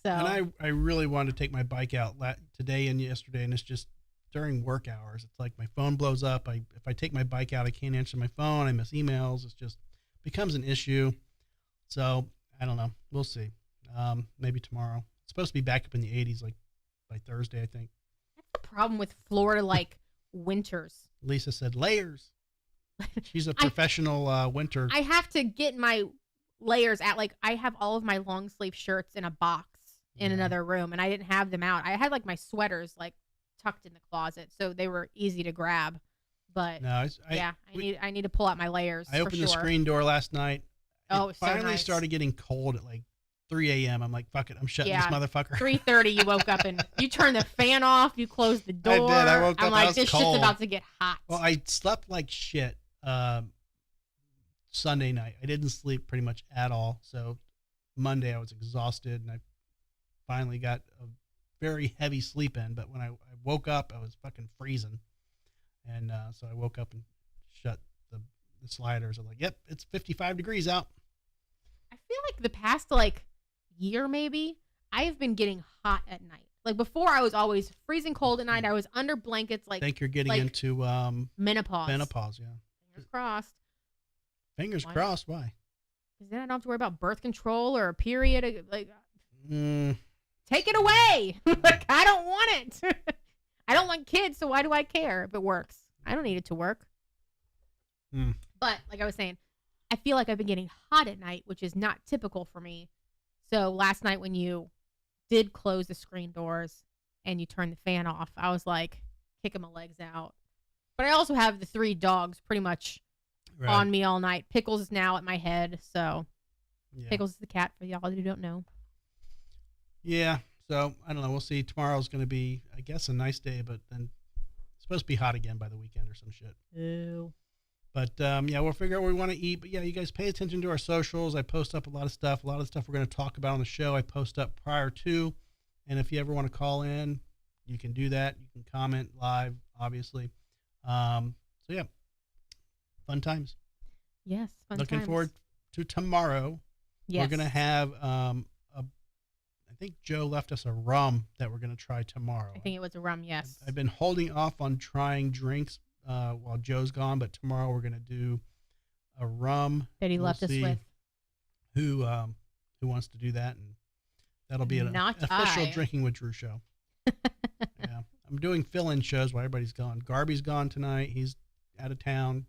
So And I really wanted to take my bike out today and yesterday, and it's just during work hours. It's like my phone blows up. If I take my bike out, I can't answer my phone. I miss emails. It's just becomes an issue. So I don't know. We'll see. Maybe tomorrow. It's supposed to be back up in the 80s, like by Thursday, I think. that's the problem with Florida, like winters. Lisa said layers. She's a professional winter. I have to get my layers out. Like I have all of my long sleeve shirts in a box in Yeah. another room, and I didn't have them out. I had like my sweaters like tucked in the closet, so they were easy to grab. But No, I need to pull out my layers. I opened for the sure. screen door last night. Oh, It it's so finally nice. started getting cold at like 3 a.m. I'm like, fuck it. I'm shutting Yeah. this motherfucker. 3:30, you woke up and you turned the fan off. You closed the door. did. I woke I'm up, I like, was this cold. shit's about to get hot. Well, I slept like shit Sunday night. I didn't sleep pretty much at all. So Monday I was exhausted, and I finally got a very heavy sleep in. But when I woke up, I was fucking freezing. And so I woke up and shut the sliders. I'm like, yep, it's 55 degrees out. I feel like the past like year maybe I have been getting hot at night. Like before, I was always freezing cold at night. I was under blankets, I like think you're getting like into menopause. menopause, yeah. Fingers crossed. Fingers Why? crossed. Why? Because then I don't have to worry about birth control or a period. Like, Mm, take it away. Like, I don't want it. I don't want kids, so why do I care if it works? I don't need it to work. Hmm. But like I was saying, I feel like I've been getting hot at night, which is not typical for me. So last night when you did close the screen doors and you turned the fan off, I was like kicking my legs out. But I also have the 3 dogs pretty much right. on me all night. Pickles is now at my head, so Yeah. Pickles is the cat for y'all who don't know. Yeah. So I don't know. We'll see. Tomorrow's going to be, I guess, a nice day, but then it's supposed to be hot again by the weekend or some shit. Ew. But yeah, we'll figure out what we want to eat. But yeah, you guys pay attention to our socials. I post up a lot of stuff. A lot of stuff we're going to talk about on the show, I post up prior to. And if you ever want to call in, you can do that. You can comment live, obviously. So yeah, fun times. Yes. Fun Looking times. forward to tomorrow. Yes. We're going to have, I think Joe left us a rum that we're going to try tomorrow. I think it was a rum, yes. I've been holding off on trying drinks while Joe's gone, but tomorrow we're going to do a rum. that he We'll left us see with. Who wants to do that, and that'll be an Not official I. Drinking with Drew show. Yeah, I'm doing fill-in shows while everybody's gone. Garby's gone tonight. He's out of town.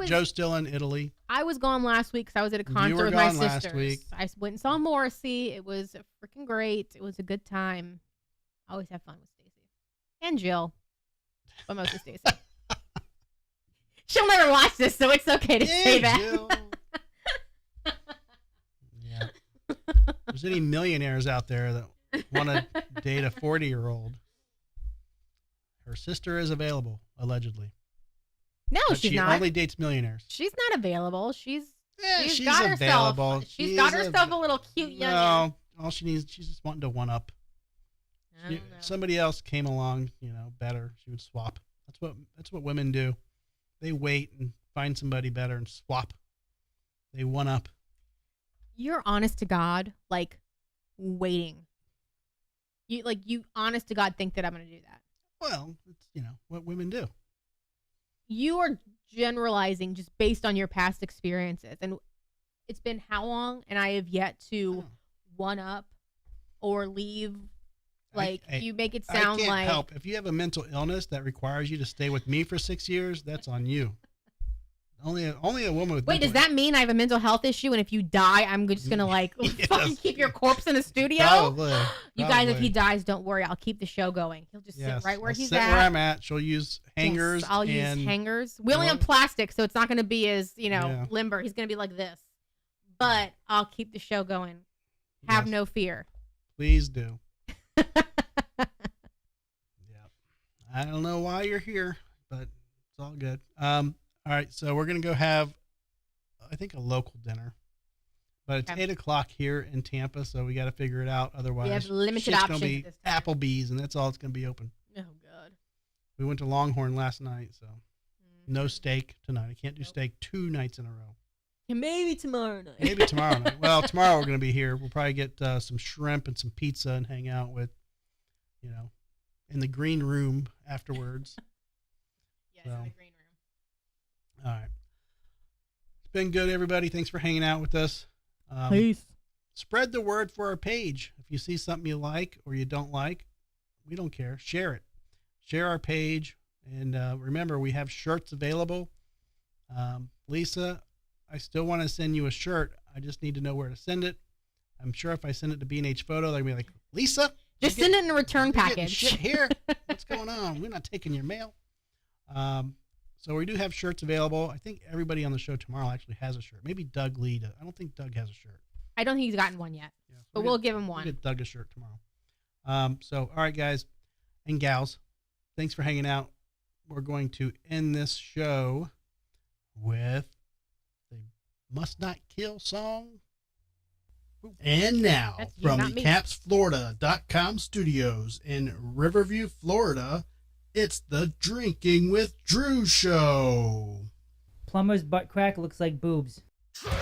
Joe's still in Italy. I was gone last week because I was at a You concert were with my gone last sisters. week. I went and saw Morrissey. It was freaking great. It was a good time. I always have fun with Stacy and Jill, but mostly Stacy. She'll never watch this, so it's okay to say that. Jill. Yeah. there's any millionaires out there that want to date a 40-year-old, her sister is available, allegedly. No, But she's she not. only dates millionaires. She's not available. She's She's got available. herself. She's got herself a little cute youngin. No, all she needs, she's just wanting to one up. I don't know. Somebody else came along, better. She would swap. That's what women do. They wait and find somebody better and swap. They one up. You're honest to God, like waiting. You honest to God think that I'm gonna do that. Well, it's what women do. You are generalizing just based on your past experiences, and it's been how long, and I have yet to one up or leave. Like you make it sound I can't like help. If you have a mental illness that requires you to stay with me for 6 years, that's on you. Only a woman with. Wait, does that mean I have a mental health issue? And if you die, I'm just gonna Yes. fucking keep your corpse in the studio? Probably. You guys, if Probably. he dies, don't worry. I'll keep the show going. He'll just Yes, sit right where I'll he's sit at. where I'm at. She'll use hangers. Yes, I'll and use hangers. We only know- have plastic, so it's not going to be as Yeah. limber. He's going to be like this. But I'll keep the show going. Have Yes. no fear. Please do. Yeah. I don't know why you're here, but it's all good. All right, so we're gonna go have, I think, a local dinner, but it's Okay. 8:00 here in Tampa, so we got to figure it out. Otherwise, have limited shit's options gonna be at this time. Applebee's, and that's all it's gonna be open. Oh God. We went to Longhorn last night, so no Mhm. steak tonight. I can't do Nope. steak 2 nights in a row. Maybe tomorrow night. Maybe tomorrow night. Well, tomorrow we're gonna be here. We'll probably get some shrimp and some pizza and hang out with, in the green room afterwards. Yes, in the So. green room. All right. It's been good, everybody. Thanks for hanging out with us. Spread the word for our page. If you see something you like or you don't like, we don't care. Share it. Share our page. And remember, we have shirts available. Lisa, I still want to send you a shirt. I just need to know where to send it. I'm sure if I send it to B&H Photo, they're going to be like, Lisa, Just send it in a return you're getting package. shit here. What's going on? We're not taking your mail. So we do have shirts available. I think everybody on the show tomorrow actually has a shirt. Maybe Doug Lee does. I don't think Doug has a shirt. I don't think he's gotten one yet, Yeah, so but we'll give him one. We'll get Doug a shirt tomorrow. So, all right, guys and gals, thanks for hanging out. We're going to end this show with the Must Not Kill song. And now, That's you, from not the me. CapsFlorida.com studios in Riverview, Florida, it's the Drinking with Drew show. Plumber's butt crack looks like boobs. Drinking